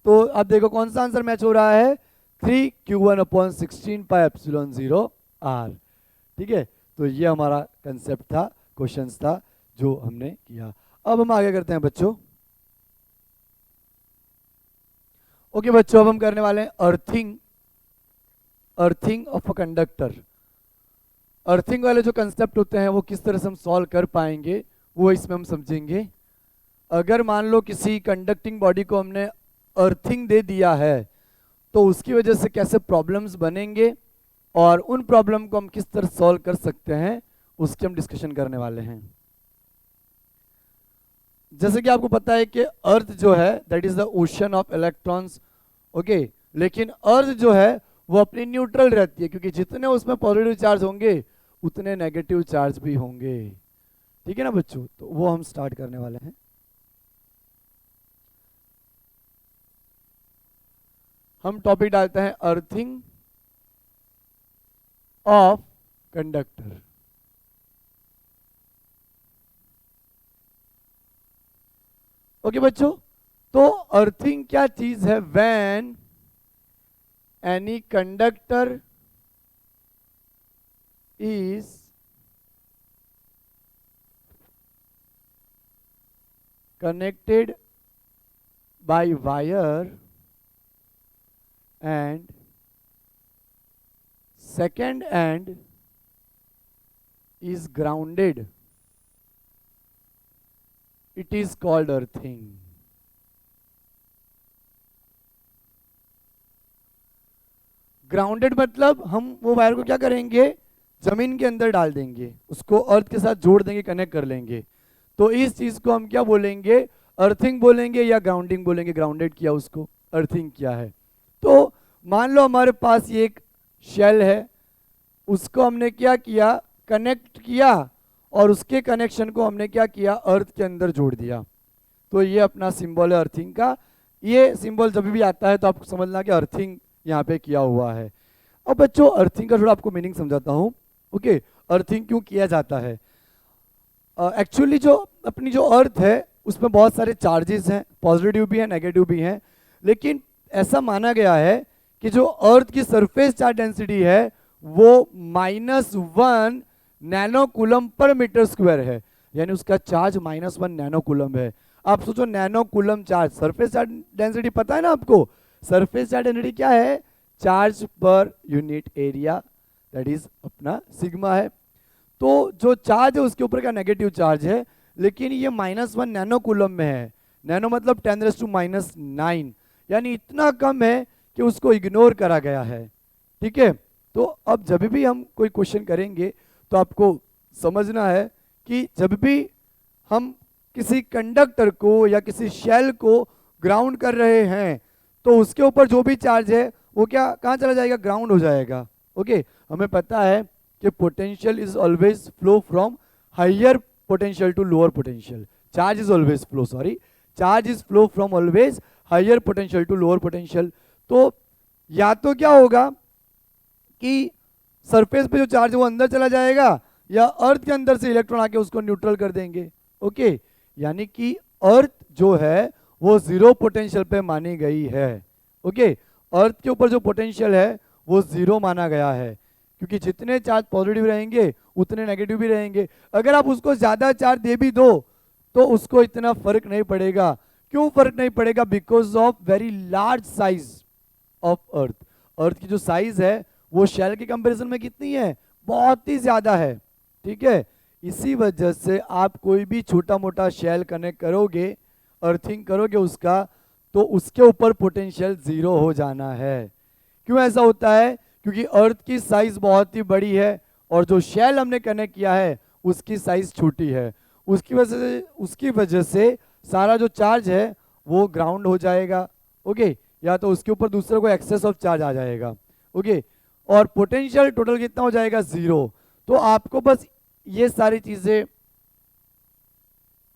तो अब देखो कौन सा आंसर मैच हो रहा है, 3Q1 upon 16 pi epsilon 0 R। ठीक है, तो ये हमारा कंसेप्ट था, क्वेश्चंस था जो हमने किया। अब हम आगे करते हैं बच्चों। ओके बच्चों, अब हम करने वाले हैं earthing, earthing of a conductor. Earthing वाले जो कंसेप्ट होते हैं वो किस तरह से हम सॉल्व कर पाएंगे वो इसमें हम समझेंगे। अगर मान लो किसी कंडक्टिंग बॉडी को हमने अर्थिंग दे दिया है तो उसकी वजह से कैसे प्रॉब्लम्स बनेंगे और उन प्रॉब्लम को हम किस तरह सॉल्व कर सकते हैं उसकी हम डिस्कशन करने वाले हैं। जैसे कि आपको पता है कि अर्थ जो है that is the ocean of electrons, okay, लेकिन अर्थ जो है वो अपनी न्यूट्रल रहती है, क्योंकि जितने उसमें पॉजिटिव चार्ज होंगे उतने नेगेटिव चार्ज भी होंगे। ठीक है ना बच्चों, तो वो हम स्टार्ट करने वाले हैं। हम टॉपिक डालते हैं अर्थिंग ऑफ कंडक्टर। ओके बच्चों, तो अर्थिंग क्या चीज है, when any conductor is connected by wire and second end is grounded it is called earthing. Grounded मतलब हम वो वायर को क्या करेंगे, जमीन के अंदर डाल देंगे, उसको अर्थ के साथ जोड़ देंगे, कनेक्ट कर लेंगे। तो इस चीज को हम क्या बोलेंगे, अर्थिंग बोलेंगे या ग्राउंडिंग बोलेंगे। ग्राउंडेड किया उसको, अर्थिंग किया है। तो मान लो हमारे पास ये एक शेल है, उसको हमने क्या किया, कनेक्ट किया, और उसके कनेक्शन को हमने क्या किया, अर्थ के अंदर जोड़ दिया। तो ये अपना सिंबल है अर्थिंग का। ये सिंबल जब भी आता है तो आपको समझना कि अर्थिंग यहाँ पे किया हुआ है। अब बच्चों अर्थिंग का थोड़ा आपको मीनिंग समझाता हूँ। ओके, अर्थिंग क्यों किया जाता है। एक्चुअली जो अपनी जो अर्थ है उसमें बहुत सारे चार्जेस हैं, पॉजिटिव भी हैं नेगेटिव भी हैं, लेकिन ऐसा माना गया है कि जो अर्थ की सरफेस चार्ज डेंसिटी है वो -1 nano coulomb per metre square है, यानी उसका चार्ज -1 नैनो कूलम है। आप सोचो nano coulomb charge, surface charge density पता है ना आपको, सरफेस चार्ज डेंसिटी क्या है, charge per unit area, that is अपना सिग्मा है। तो जो चार्ज है उसके ऊपर का नेगेटिव चार्ज है, लेकिन ये -1 नैनो कूलम में है। नैनो मतलब 10⁻⁹, यानी इतना कम है कि उसको इग्नोर करा गया है। ठीक है, तो अब जब भी हम कोई क्वेश्चन करेंगे तो आपको समझना है कि जब भी हम किसी कंडक्टर को या किसी शेल को ग्राउंड कर रहे हैं तो उसके ऊपर जो भी चार्ज है वो क्या कहाँ चला जाएगा, ग्राउंड हो जाएगा। ओके, हमें पता है कि potential is always flow from higher potential to lower potential, charge is always flow, sorry, charge is flow from always higher potential to lower potential. तो या तो क्या होगा कि सरफेस पे जो चार्ज है वो अंदर चला जाएगा, या अर्थ के अंदर से इलेक्ट्रॉन आके उसको न्यूट्रल कर देंगे। ओके, यानी कि अर्थ जो है वो जीरो पोटेंशियल पे मानी गई है। ओके, अर्थ के ऊपर जो पोटेंशियल है वो जीरो माना गया है, क्योंकि जितने चार्ज पॉजिटिव रहेंगे उतने नेगेटिव भी रहेंगे। अगर आप उसको ज्यादा चार्ज दे भी दो तो उसको इतना फर्क नहीं पड़ेगा। क्यों फर्क नहीं पड़ेगा, because of very large size of earth. Earth की जो साइज है वो शेल के कंपैरिजन में कितनी है, बहुत ही ज्यादा है। ठीक है, इसी वजह से आप कोई भी छोटा मोटा शेल कनेक्ट करोगे, अर्थिंग करोगे उसका, तो उसके ऊपर पोटेंशियल जीरो हो जाना है। क्यों ऐसा होता है, क्योंकि अर्थ की साइज बहुत ही बड़ी है और जो शेल हमने कनेक्ट किया है उसकी साइज छोटी है। उसकी वजह से सारा जो चार्ज है वो ग्राउंड हो जाएगा। ओके, या तो उसके ऊपर दूसरे को एक्सेस ऑफ चार्ज आ जाएगा। ओके, और पोटेंशियल टोटल कितना हो जाएगा, जीरो। तो आपको बस ये सारी चीजें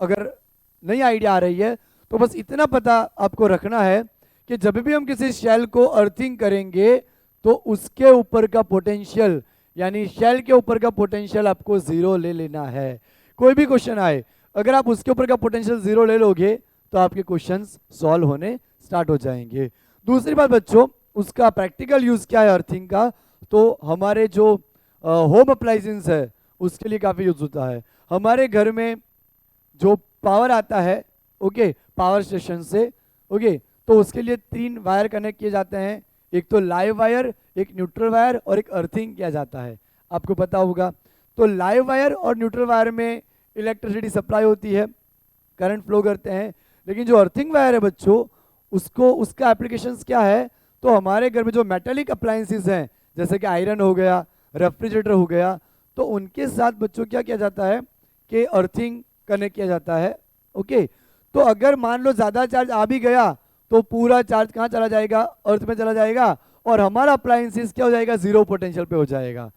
अगर नई आइडिया आ रही है तो बस इतना पता आपको रखना है कि जब भी हम किसी शेल को अर्थिंग करेंगे तो उसके ऊपर का पोटेंशियल, यानी शेल के ऊपर का पोटेंशियल आपको जीरो ले लेना है। कोई भी क्वेश्चन आए, अगर आप उसके ऊपर का पोटेंशियल जीरो ले लोगे तो आपके क्वेश्चंस सॉल्व होने स्टार्ट हो जाएंगे। दूसरी बात बच्चों, उसका प्रैक्टिकल यूज क्या है अर्थिंग का, तो हमारे जो होम अप्लायंसेस है उसके लिए काफी यूज होता है। हमारे घर में जो पावर आता है, ओके, पावर स्टेशन से, ओके, तो उसके लिए 3 वायर कनेक्ट किए जाते हैं, एक तो लाइव वायर, एक न्यूट्रल वायर और एक अर्थिंग किया जाता है, आपको पता होगा। तो लाइव वायर और न्यूट्रल वायर में इलेक्ट्रिसिटी सप्लाई होती है, करंट फ्लो करते हैं। लेकिन जो अर्थिंग वायर है बच्चों, उसका एप्लीकेशंस क्या है, तो हमारे घर में जो मेटेलिक अप्लायंसेस हैं जैसे कि आयरन हो गया, रेफ्रिजरेटर हो गया, तो उनके साथ बच्चों क्या किया जाता है कि अर्थिंग कनेक्ट किया जाता है। ओके, तो अगर मान लो ज्यादा चार्ज आ भी गया तो पूरा चार्ज कहाँ चला जाएगा, अर्थ में चला जाएगा, और हमारा अप्लायंसेस क्या हो जाएगा, जीरो पोटेंशियल पे हो जाएगा।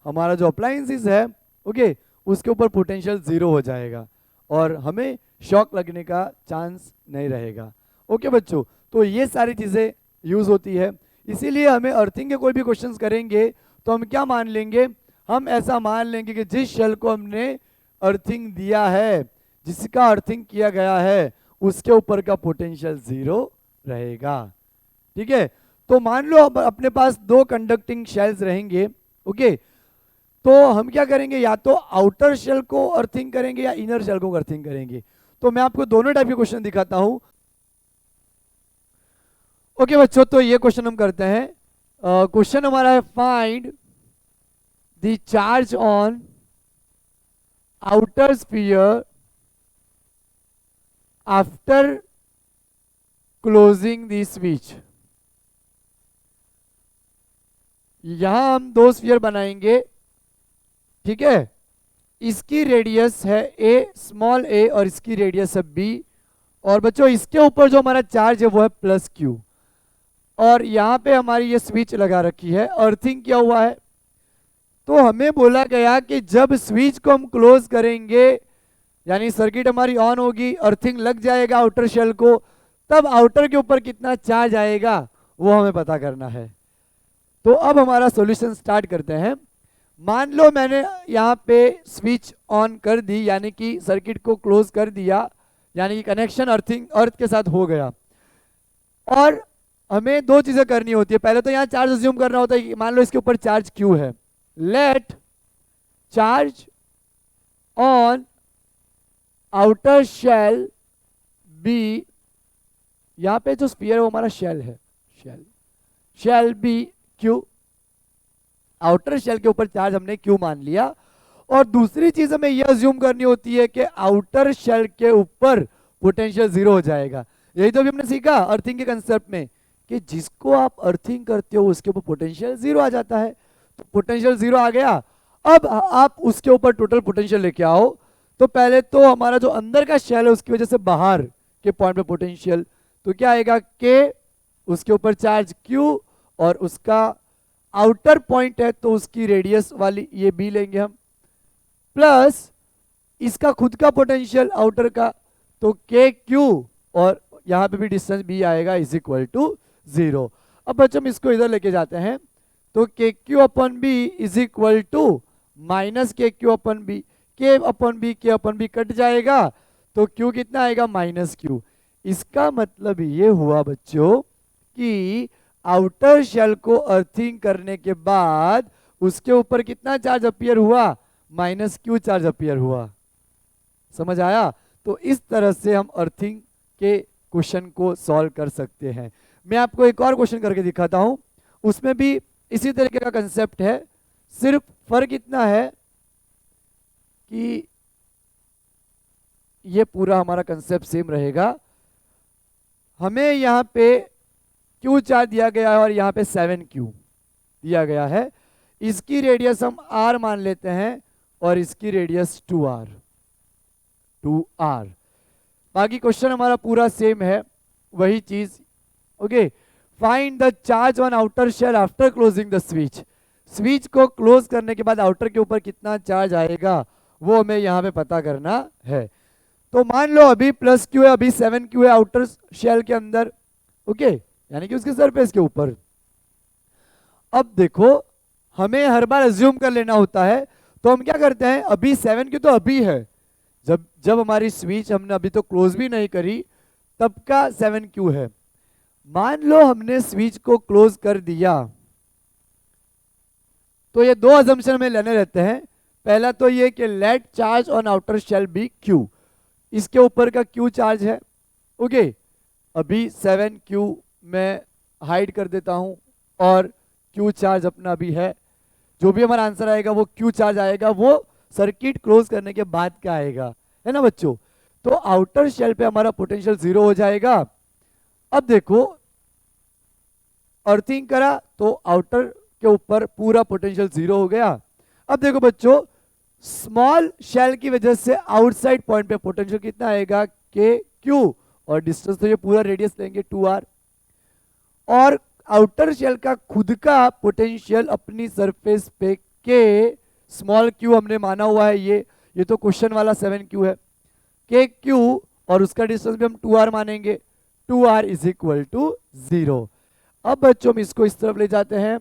हमारा जो अप्लायंसेस है, ओके, उसके ऊपर पोटेंशियल जीरो हो जाएगा और हमें शॉक लगने का चांस नहीं रहेगा। ओके बच्चों, तो ये सारी चीजें यूज होती है। इसीलिए हमें अर्थिंग के कोई भी क्वेश्चंस करेंगे तो हम क्या मान लेंगे, हम ऐसा मान लेंगे कि जिस शेल को हमने अर्थिंग दिया है, जिसका अर्थिंग किया गया है, उसके ऊपर का पोटेंशियल जीरो रहेगा। ठीक है, तो मान लो अब अपने पास 2 कंडक्टिंग शेल्स रहेंगे। ओके, तो हम क्या करेंगे, या तो आउटर शेल को अर्थिंग करेंगे या इनर शेल को अर्थिंग करेंगे। तो मैं आपको दोनों टाइप के क्वेश्चन दिखाता हूं। ओके बच्चों, तो ये क्वेश्चन हम करते हैं। क्वेश्चन हमारा है, find the charge on outer sphere after closing the switch, यहां हम दो स्फीयर बनाएंगे, ठीक है। इसकी रेडियस है a स्मॉल a और इसकी रेडियस है b, और बच्चों इसके ऊपर जो हमारा चार्ज है वो है प्लस q, और यहां पे हमारी ये स्विच लगा रखी है। अर्थिंग क्या हुआ है, तो हमें बोला गया कि जब स्विच को हम क्लोज करेंगे यानी सर्किट हमारी ऑन होगी, अर्थिंग लग जाएगा आउटर शेल को, तब आउटर के ऊपर कितना चार्ज आएगा वो हमें पता करना है। तो अब हमारा सॉल्यूशन स्टार्ट करते हैं। मान लो मैंने यहाँ पे स्विच ऑन कर दी, यानी कि सर्किट को क्लोज कर दिया, यानी कि कनेक्शन अर्थ के साथ हो गया। और हमें दो चीजें करनी होती है, पहले तो यहाँ चार्ज अज्यूम करना होता है कि मान लो इसके ऊपर चार्ज क्यू है, let charge on outer shell B, यहाँ पे जो स्फीयर है वो हमारा शेल है, shell B Q, outer shell के ऊपर चार्ज हमने क्यू मान लिया। और दूसरी चीज हमें यह अज्यूम करनी होती है कि आउटर शेल के ऊपर पोटेंशियल जीरो हो जाएगा। यही तो अभी हमने सीखा अर्थिंग के कंसेप्ट में कि जिसको आप अर्थिंग करते हो उसके ऊपर पोटेंशियल जीरो आ जाता है। तो पोटेंशियल जीरो आ गया, अब आप उसके ऊपर टोटल पोटेंशियल लेके आओ। तो पहले तो हमारा जो अंदर का शेल है उसकी वजह से बाहर के पॉइंट पे पोटेंशियल, तो क्या आएगा के, उसके ऊपर चार्ज क्यू, और उसका आउटर पॉइंट है तो उसकी रेडियस वाली ये बी लेंगे हम, प्लस इसका खुद का पोटेंशियल आउटर का, तो के क्यू, और यहां पे भी डिस्टेंस बी आएगा इज इक्वल टू 0। अब बच्चों हम इसको इधर लेके जाते हैं, तो K Q upon B is equal to minus K Q upon B, K upon B cut जाएगा, तो क्यू कितना आएगा माइनस क्यू। इसका मतलब ये हुआ बच्चों कि आउटर शेल को अर्थिंग करने के बाद उसके ऊपर कितना चार्ज अपीयर हुआ, माइनस क्यू चार्ज अपीयर हुआ। समझ आया? तो इस तरह से हम अर्थिंग के क्वेश्चन को सॉल्व कर सकते हैं। मैं आपको एक और क्वेश्चन करके दिखाता हूं, उसमें भी इसी तरीके का कंसेप्ट है, सिर्फ फर्क इतना है कि ये पूरा हमारा कंसेप्ट सेम रहेगा। हमें यहाँ पे क्यू चार्ज दिया गया है और यहाँ पे 7Q दिया गया है। इसकी रेडियस हम R मान लेते हैं और इसकी रेडियस 2R। बाकी क्वेश्चन हमारा पूरा सेम है, वही चीज। Okay, find the charge on outer shell after closing the switch. Switch को क्लोज करने के बाद आउटर के ऊपर कितना चार्ज आएगा वो हमें यहाँ पे पता करना है। तो मान लो अभी प्लस क्यू है, अभी 7Q है आउटर शेल के अंदर, ओके, यानी कि उसके सरफेस के ऊपर। अब देखो हमें हर बार अज्यूम कर लेना होता है, तो हम क्या करते हैं, अभी 7Q तो अभी है, जब हमारी स्विच हमने अभी तो क्लोज भी नहीं करी तब का 7Q है। मान लो हमने स्विच को क्लोज कर दिया, तो ये दो अजम्पशन हमें लेने रहते हैं। पहला तो ये कि let charge on outer shell B Q, इसके ऊपर का Q चार्ज है, ओके। अभी 7Q मैं हाइड कर देता हूं और Q चार्ज अपना भी है। जो भी हमारा आंसर आएगा वो Q चार्ज आएगा, वो सर्किट क्लोज करने के बाद का आएगा, है ना बच्चों। तो आउटर शेल पे हमारा पोटेंशियल 0 हो जाएगा। अब देखो अर्थिंग करा तो आउटर के ऊपर पूरा पोटेंशियल 0 हो गया। अब देखो बच्चों स्मॉल शेल की वजह से आउटसाइड पॉइंट पे पोटेंशियल कितना आएगा, के क्यू, और डिस्टेंस तो ये पूरा रेडियस लेंगे 2R। और आउटर शेल का खुद का पोटेंशियल अपनी सरफेस पे के स्मॉल क्यू हमने माना हुआ है, ये तो क्वेश्चन वाला 7Q है, के क्यू, और उसका डिस्टेंस भी हम 2R मानेंगे, 2R इज इक्वल टू 0। अब बच्चों हम इसको इस तरफ ले जाते हैं,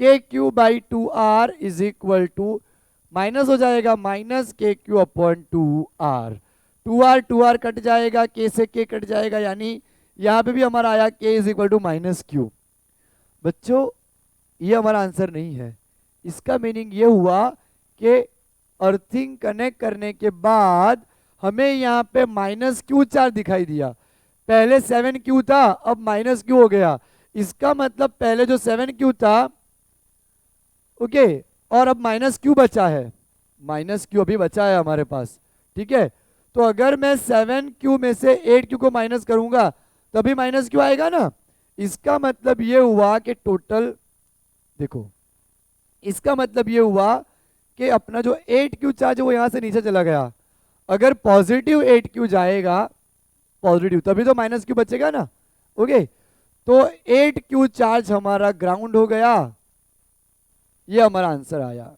K Q by 2R is equal to minus हो जाएगा minus K Q upon 2R। 2R cut जाएगा, के से के कट जाएगा, यानी यहां पे भी हमारा आया K is equal to minus Q. बच्चों ये हमारा आंसर नहीं है। इसका मीनिंग ये हुआ कि अर्थिंग कनेक्ट करने के बाद हमें यहाँ पे माइनस क्यू चार्ज दिखाई दिया। पहले 7Q था, अब माइनस क्यू हो गया। इसका मतलब पहले जो 7Q था, ओके, और अब माइनस क्यू बचा है, माइनस क्यू अभी बचा है हमारे पास, ठीक है। तो अगर मैं 7q में से 8q को माइनस करूंगा तभी माइनस क्यू आएगा ना। इसका मतलब ये हुआ कि टोटल, देखो इसका मतलब ये हुआ कि अपना जो 8q चार्ज है वो यहां से नीचे चला गया। अगर पॉजिटिव 8q जाएगा पॉजिटिव तभी तो माइनस क्यू बचेगा ना। ओके, तो 8q चार्ज हमारा ग्राउंड हो गया, ये हमारा आंसर आया।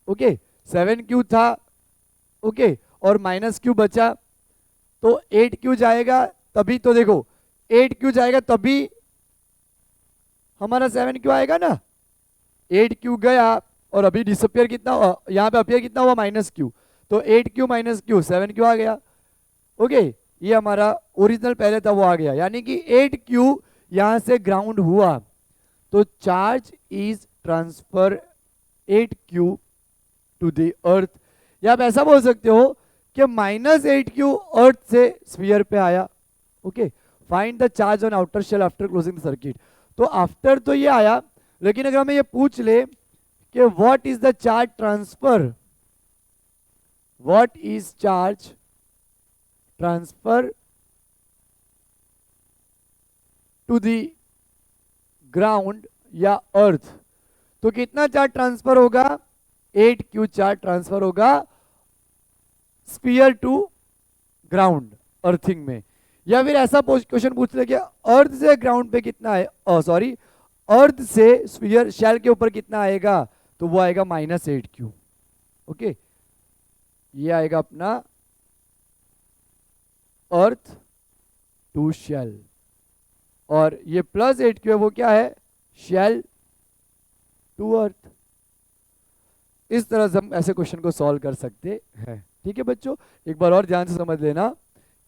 ओके, 7q था, ओके, और माइनस क्यू बचा, तो 8q जाएगा तभी तो, देखो 8q जाएगा तभी हमारा 7q आएगा ना। 8q गया और अभी डिसअपियर कितना, यहाँ पे अपियर कितना हुआ माइनस क्यू, तो 8q माइनस क्यू 7q आ गया। ओके, ये हमारा ओरिजिनल पहले था वो आ गया, यानी कि 8q यहां से ग्राउंड हुआ, तो charge is transfer 8q to the earth. या आप ऐसा बोल सकते हो कि -8q अर्थ से स्फीयर पे आया। Okay, find the charge on outer shell after closing the circuit. तो आफ्टर तो ये आया, लेकिन अगर हमें ये पूछ ले कि what is the charge transfer, what is charge transfer to the ground या अर्थ, तो कितना चार्ज ट्रांसफर होगा, 8q चार्ज ट्रांसफर होगा स्फीयर टू ग्राउंड अर्थिंग में। या फिर ऐसा क्वेश्चन पूछ ले कि अर्थ से ग्राउंड पे कितना है, सॉरी अर्थ से स्फीयर शेल के ऊपर कितना आएगा, तो वो आएगा -8q। ओके, ये आएगा अपना अर्थ टू शेल, और ये +8q है वो क्या है, शेल टू अर्थ। इस तरह से हम ऐसे क्वेश्चन को सॉल्व कर सकते हैं। ठीक है बच्चों, एक बार और ध्यान से समझ लेना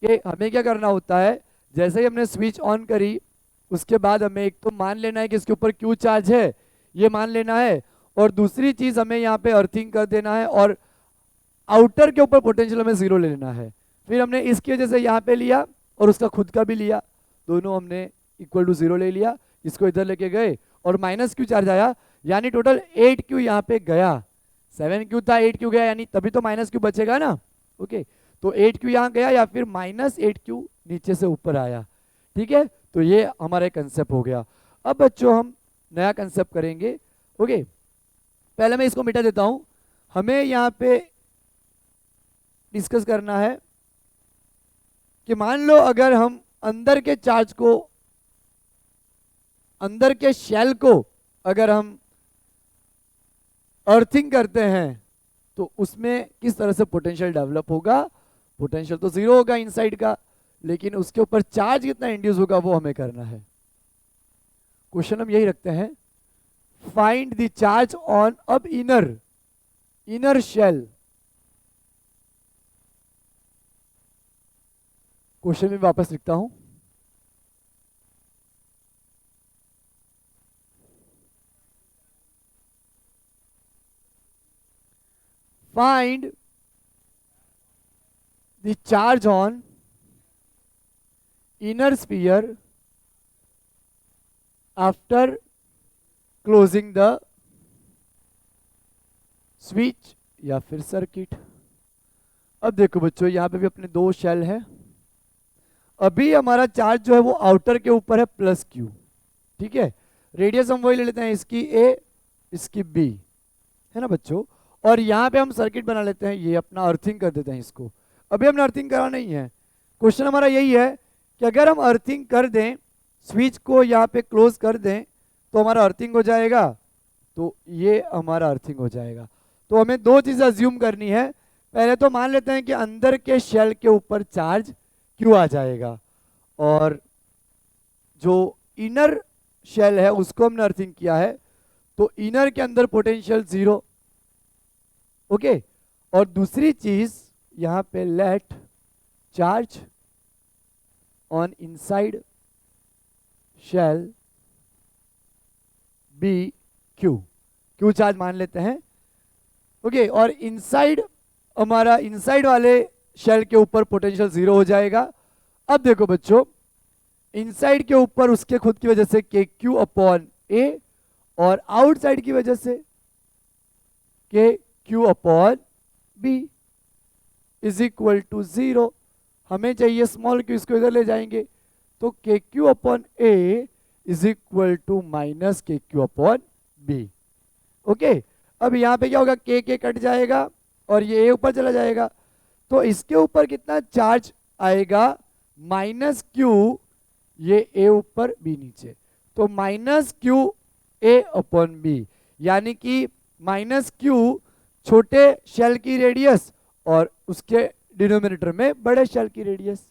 कि हमें क्या करना होता है, जैसे ही हमने स्विच ऑन करी उसके बाद हमें एक तो मान लेना है कि इसके ऊपर क्यू चार्ज है, ये मान लेना है, और दूसरी चीज हमें यहाँ पे अर्थिंग कर देना है, और आउटर के ऊपर पोटेंशियल हमें 0 ले लेना है। फिर हमने इसकी वजह से यहाँ पे लिया और उसका खुद का भी लिया, दोनों हमने इक्वल टू 0 ले लिया, इसको इधर लेके गए और -q चार्ज आया, यानी टोटल 8q यहाँ पे गया। 7q था 8q गया, यानी तभी तो -q बचेगा ना। ओके, तो 8q यहाँ गया या फिर -8q नीचे से ऊपर आया। ठीक है, तो ये हमारा कंसेप्ट हो गया। अब बच्चों हम नया कंसेप्ट करेंगे। ओके, पहले मैं इसको मिटा देता हूं। हमें यहाँ पे डिस्कस करना है कि मान लो अगर हम अंदर के चार्ज को, अंदर के शेल को अगर हम अर्थिंग करते हैं तो उसमें किस तरह से पोटेंशियल डेवलप होगा। पोटेंशियल तो 0 होगा इनसाइड का, लेकिन उसके ऊपर चार्ज कितना इंड्यूस होगा वो हमें करना है। क्वेश्चन हम यही रखते हैं, फाइंड द चार्ज ऑन अब इनर शेल। क्वेश्चन में वापस लिखता हूं, find the charge on inner sphere after closing the switch या फिर सर्किट। अब देखो बच्चों, यहां पे भी अपने दो शेल है, अभी हमारा चार्ज जो है वो आउटर के ऊपर है +q। ठीक है, रेडियस हम वही ले लेते हैं, इसकी a इसकी b, है ना बच्चों। और यहाँ पे हम सर्किट बना लेते हैं, ये अपना अर्थिंग कर देते हैं इसको। अभी हमने अर्थिंग करा नहीं है, क्वेश्चन हमारा यही है कि अगर हम अर्थिंग कर दें, स्विच को यहाँ पे क्लोज कर दें तो हमारा अर्थिंग हो जाएगा, तो ये हमारा अर्थिंग हो जाएगा। तो हमें दो चीज़ें अज्यूम करनी है। पहले तो मान लेते हैं कि अंदर के शेल के ऊपर चार्ज क्यों आ जाएगा, और जो इनर शेल है उसको हमने अर्थिंग किया है, तो इनर के अंदर पोटेंशियल 0। ओके, और दूसरी चीज यहां पे let charge on inside shell B Q charge मान लेते हैं। ओके, और इनसाइड हमारा इनसाइड वाले शेल के ऊपर पोटेंशियल 0 हो जाएगा। अब देखो बच्चों, इनसाइड के ऊपर उसके खुद की वजह से KQ/A, और आउटसाइड की वजह से KQ/B। Is equal to 0। हमें चाहिए स्मॉल क्यू, इसको इधर ले जाएंगे तो K Q upon A is equal to minus K Q upon B. Okay, अब यहाँ पे क्या होगा, के कट जाएगा और ये ए ऊपर चला जाएगा, तो इसके ऊपर कितना चार्ज आएगा, माइनस क्यू, ये ए ऊपर बी नीचे, तो minus Q A upon B, यानी कि माइनस क्यू छोटे शेल की रेडियस और उसके डिनोमिनेटर में बड़े शेल की रेडियस।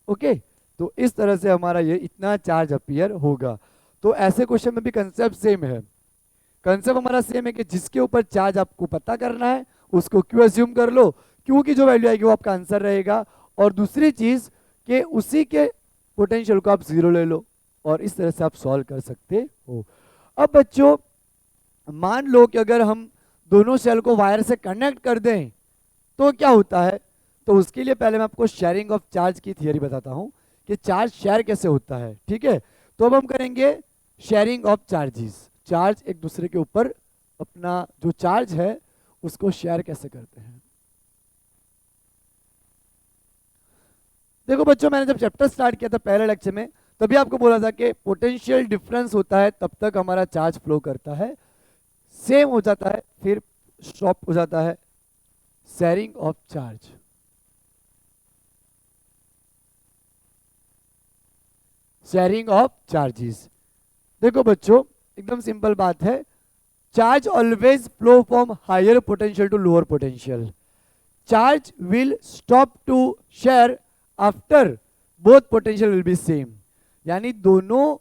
ओके, तो इस तरह से हमारा ये इतना चार्ज अपीयर होगा। तो ऐसे क्वेश्चन में भी कंसेप्ट सेम है, कंसेप्ट हमारा सेम है कि जिसके ऊपर चार्ज आपको पता करना है उसको क्यू अज्यूम कर लो, क्यू की जो वैल्यू आएगी वो आपका आंसर रहेगा, और दूसरी चीज कि उसी के पोटेंशियल को आप जीरो ले लो, और इस तरह से आप सॉल्व कर सकते हो। अब बच्चों मान लो कि अगर हम दोनों सेल को वायर से कनेक्ट कर दें तो क्या होता है, तो उसके लिए पहले मैं आपको शेयरिंग ऑफ चार्ज की थियरी बताता हूं कि चार्ज शेयर कैसे होता है। ठीक है, तो अब हम करेंगे शेयरिंग ऑफ चार्जेस, चार्ज एक दूसरे के ऊपर अपना जो चार्ज है उसको शेयर कैसे करते हैं। देखो बच्चों, मैंने जब चैप्टर स्टार्ट किया था पहले लेक्चर में, तभी आपको बोला था कि पोटेंशियल डिफरेंस होता है तब तक हमारा चार्ज फ्लो करता है, सेम हो जाता है फिर स्टॉप हो जाता है। Sharing of charge, sharing of charges, देखो बच्चों एकदम सिंपल बात है, charge always flow from higher potential to lower potential, charge will stop to share after both potential will be same, यानी दोनों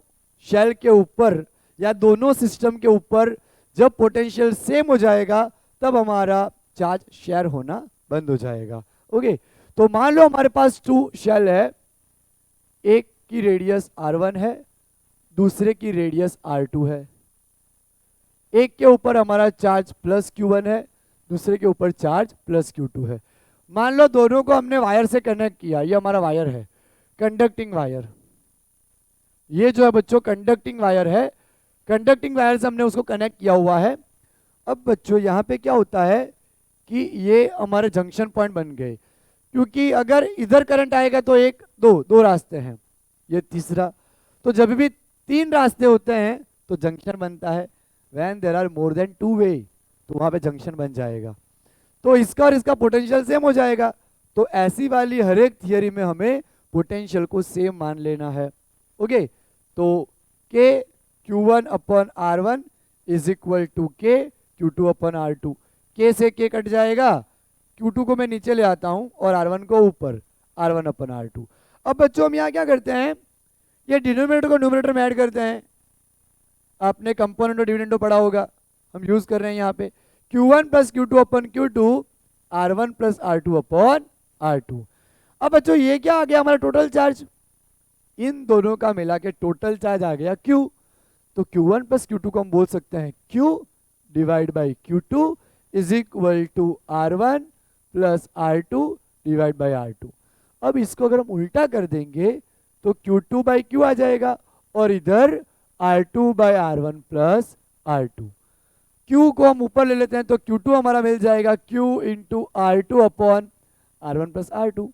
शेल के ऊपर या दोनों सिस्टम के ऊपर जब पोटेंशियल सेम हो जाएगा तब हमारा चार्ज शेयर होना बंद हो जाएगा। ओके, तो मान लो हमारे पास टू शेल है, एक की रेडियस r1 है, दूसरे की रेडियस r2 है, एक के ऊपर हमारा चार्ज प्लस q1 है, दूसरे के ऊपर चार्ज प्लस q2 है। मान लो दोनों को हमने वायर से कनेक्ट किया, ये हमारा वायर है, कंडक्टिंग वायर, ये जो है बच्चों कंडक्टिंग वायर है, कंडक्टिंग वायर से हमने उसको कनेक्ट किया हुआ है। अब बच्चों यहाँ पे क्या होता है कि ये हमारे जंक्शन पॉइंट बन गए, क्योंकि अगर इधर करंट आएगा तो एक दो रास्ते हैं, ये तीसरा, तो जब भी तीन रास्ते होते हैं तो जंक्शन बनता है, when there are more than two way, तो वहां पे जंक्शन बन जाएगा, तो इसका और इसका पोटेंशियल सेम हो जाएगा। तो ऐसी वाली हर एक थियरी में हमें पोटेंशियल को सेम मान लेना है। ओके, तो के Q1 upon R1 is equal to के Q2 अपॉन R2, के से के कट जाएगा, Q2 को मैं नीचे ले आता हूं और R1 को ऊपर, R1 अपॉन R2। अब बच्चों हम यहाँ क्या करते हैं, ये डिनोमिनेटर को न्यूमरेटर में ऐड करते हैं, आपने कंपोनेंट और डिविडेंड पढ़ा होगा, हम यूज कर रहे हैं यहाँ पे Q1 plus Q2 upon Q2, R1 plus R2 upon R2। अब बच्चों ये क्या आ गया हमारा टोटल चार्ज, इन दोनों का मिला के टोटल चार्ज आ गया Q, तो Q1 प्लस Q2 को हम बोल सकते हैं Q divide by Q2 is equal to R1 plus R2 divide by R2। अब इसको अगर हम उल्टा कर देंगे तो Q2 बाई Q आ जाएगा और इधर R2 by R1 plus R2, Q को हम ऊपर ले लेते हैं तो Q2 हमारा मिल जाएगा Q into R2 upon R1 plus R2।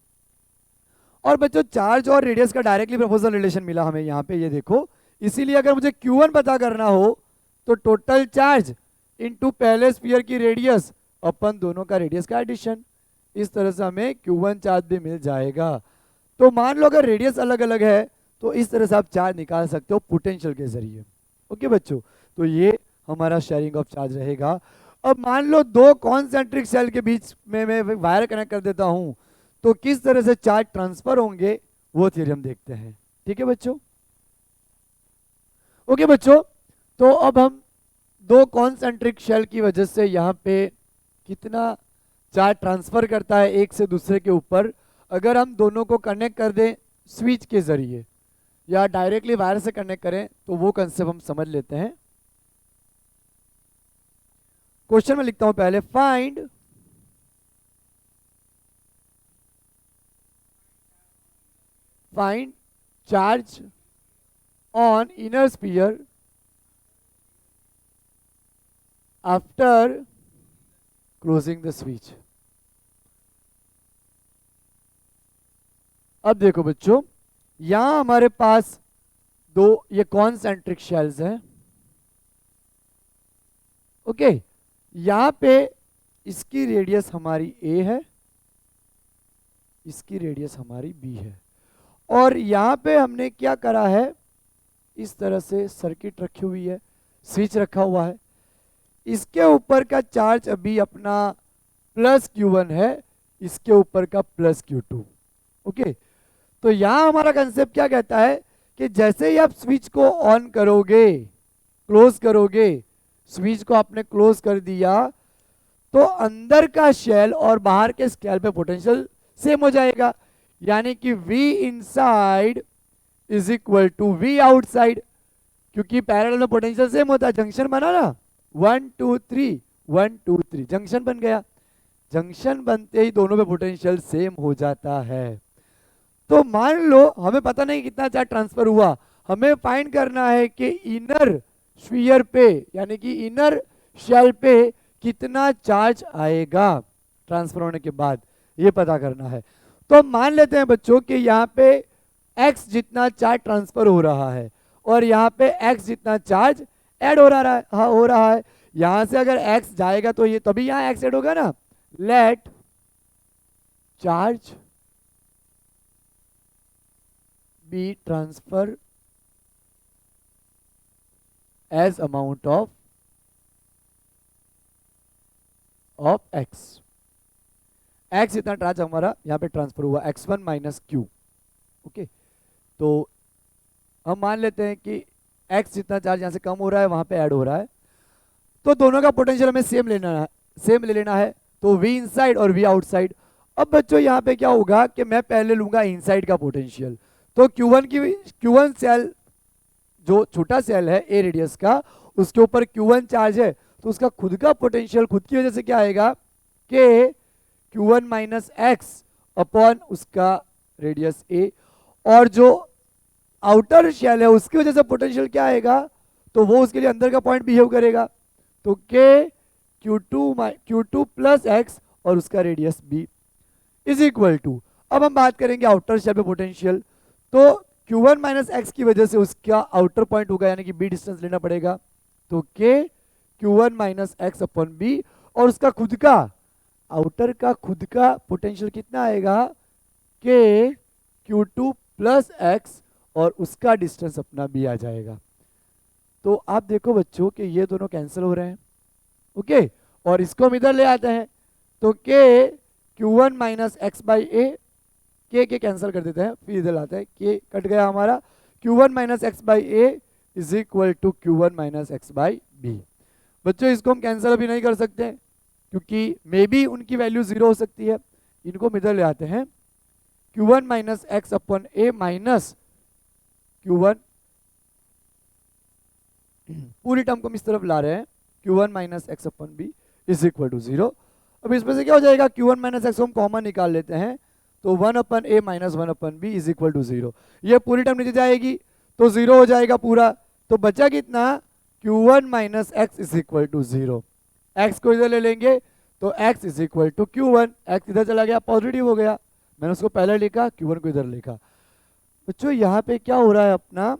और बच्चों चार्ज और रेडियस का डायरेक्टली प्रोपोर्शनल रिलेशन मिला हमें यहाँ पे, ये देखो, इसीलिए अगर मुझे Q1 पता करना हो तो टोटल चार्ज इनटू पहले स्फीयर की रेडियस अपन दोनों का रेडियस का एडिशन, इस तरह से हमें Q1 चार्ज भी मिल जाएगा। तो मान लो अगर रेडियस अलग अलग है तो इस तरह से आप चार्ज निकाल सकते हो पोटेंशियल के जरिए। ओके बच्चों, तो ये हमारा शेयरिंग ऑफ चार्ज रहेगा। अब मान लो दो कॉन्सेंट्रिक सेल के बीच में मैं वायर कनेक्ट कर देता हूं तो किस तरह से चार्ज ट्रांसफर होंगे वो थ्योरी हम देखते हैं। ठीक है बच्चों, ओके बच्चों, तो अब हम दो कॉन्सेंट्रिक शेल की वजह से यहाँ पे कितना चार्ज ट्रांसफर करता है एक से दूसरे के ऊपर, अगर हम दोनों को कनेक्ट कर दें स्विच के जरिए या डायरेक्टली वायर से कनेक्ट करें तो वो कंसेप्ट हम समझ लेते हैं। क्वेश्चन में लिखता हूं पहले, find charge on inner sphere after closing the switch. अब देखो बच्चों, यहां हमारे पास दो ये कॉन्सेंट्रिक शेल्स हैं। ओके, यहां पे इसकी रेडियस हमारी ए है, इसकी रेडियस हमारी बी है, और यहां पे हमने क्या करा है, इस तरह से सर्किट रखी हुई है, स्विच रखा हुआ है, इसके ऊपर का चार्ज अभी अपना प्लस Q1 है, इसके ऊपर का प्लस Q2। ओके, तो यहां हमारा कंसेप्ट क्या कहता है कि जैसे ही आप स्विच को ऑन करोगे, क्लोज करोगे, स्विच को आपने क्लोज कर दिया, तो अंदर का शेल और बाहर के शेल पे पोटेंशियल सेम हो जाएगा, यानी कि V inside is equal to V outside, क्योंकि पैरेलल में पोटेंशियल सेम होता है। जंक्शन बना ना, 1 2 3 1 2 3 जंक्शन बन गया, जंक्शन बनते ही दोनों पे पोटेंशियल सेम हो जाता है। तो मान लो हमें पता नहीं कितना चार्ज ट्रांसफर हुआ, हमें फाइंड करना है कि इनर स्फीयर पे यानी कि इनर शेल पे कितना चार्ज आएगा ट्रांसफर होने के बाद, ये पता करना है। तो मान लेते हैं बच्चों कि यहाँ पे x जितना चार्ज ट्रांसफर हो रहा है और यहाँ पे x जितना चार्ज ऐड हो रहा है, हाँ हो रहा है। यहां से अगर x जाएगा तो ये तभी यहाँ x ऐड होगा ना। Let charge be transfer as amount of x। x इतना चार्ज हमारा यहाँ पे ट्रांसफर हुआ, x1 माइनस क्यू। ओके, तो हम मान लेते हैं कि x जितना चार्ज यहाँ से कम हो रहा है वहां पे ऐड हो रहा है, तो दोनों का पोटेंशियल हमें सेम ले लेना है, तो v इनसाइड और v आउटसाइड। अब बच्चों यहाँ पे क्या होगा कि मैं पहले लूंगा इनसाइड का पोटेंशियल, तो Q1 सेल जो छोटा सेल है a रेडियस का, उसके ऊपर Q1 चार्ज है, तो उसका खुद का पोटेंशियल खुद की वजह से क्या आएगा कि Q1 माइनस एक्स अपॉन उसका रेडियस a, और जो आउटर शेल है उसकी वजह से पोटेंशियल क्या आएगा, तो वो उसके लिए अंदर का पॉइंट बिहेव करेगा, तो k Q2 प्लस एक्स और उसका radius b is equal to. अब हम बात करेंगे आउटर शेल पे पोटेंशियल, तो Q1 माइनस एक्स की वजह से उसका आउटर पॉइंट होगा यानी कि b डिस्टेंस लेना पड़ेगा, तो k Q1 minus X upon b, और उसका खुद का आउटर का खुद का पोटेंशियल कितना आएगा k Q2 प्लस एक्स और उसका डिस्टेंस अपना b आ जाएगा। तो आप देखो बच्चों कि ये दोनों कैंसिल हो रहे हैं। ओके, और इसको हम इधर ले आते हैं, तो k Q1 minus X by A, K cancel कर देते हैं, फिर इधर लाते हैं, k कट गया हमारा, Q1 minus X by A is equal to Q1 minus X by B. बच्चों इसको हम कैंसिल अभी नहीं कर सकते क्योंकि मे बी उनकी वैल्यू 0 हो सकती है, इनको हम इधर ले आते हैं, Q1 माइनस एक्स अपॉन ए माइनस Q1, पूरी टर्म को हम इस तरफ ला रहे हैं, Q1 minus X upon B is equal to 0। अब इसमें से क्या हो जाएगा, Q1 माइनस एक्स को हम कॉमन निकाल लेते हैं, तो 1 अपन ए माइनस 1 अपन बी इज इक्वल टू 0। ये पूरी टर्म नीचे जाएगी तो 0 हो जाएगा पूरा, तो बचा कितना, Q1 minus X is equal to 0। X को इधर ले लेंगे तो x is equal to Q1, X इधर चला गया पॉजिटिव हो गया, मैंने उसको पहले लिखा, Q1 को इधर लिखा। बच्चों यहाँ पे क्या हो रहा है अपना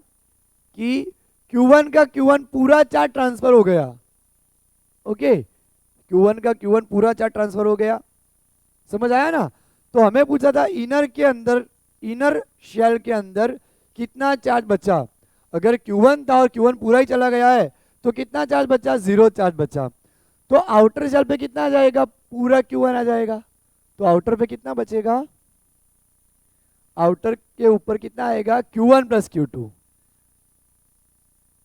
कि Q1 का Q1 पूरा चार्ज ट्रांसफर हो गया। ओके, Q1 का Q1 पूरा चार्ज ट्रांसफर हो गया, समझ आया ना। तो हमें पूछा था इनर के अंदर, इनर शेल के अंदर कितना चार्ज बचा, अगर Q1 था और Q1 पूरा ही चला गया है तो कितना चार्ज बचा, 0 चार्ज बचा। तो आउटर शेल पे कितना आ जाएगा, पूरा Q1 आ जाएगा, तो आउटर पे कितना बचेगा, आउटर के ऊपर कितना आएगा, Q1 प्लस Q2।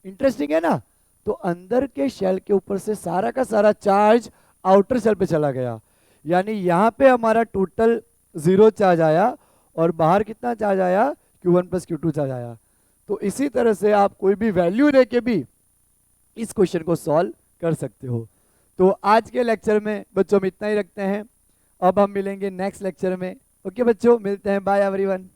इंटरेस्टिंग है ना। तो अंदर के शेल के ऊपर से सारा का सारा चार्ज आउटर शेल पे चला गया, यानी यहाँ पे हमारा टोटल 0 चार्ज आया और बाहर कितना चार्ज आया, Q1 प्लस Q2 चार्ज आया। तो इसी तरह से आप कोई भी वैल्यू लेके भी इस क्वेश्चन को सॉल्व कर सकते हो। तो आज के लेक्चर में बच्चों हम इतना ही रखते हैं, अब हम मिलेंगे नेक्स्ट लेक्चर में। ओके बच्चों, मिलते हैं, बाय एवरीवन।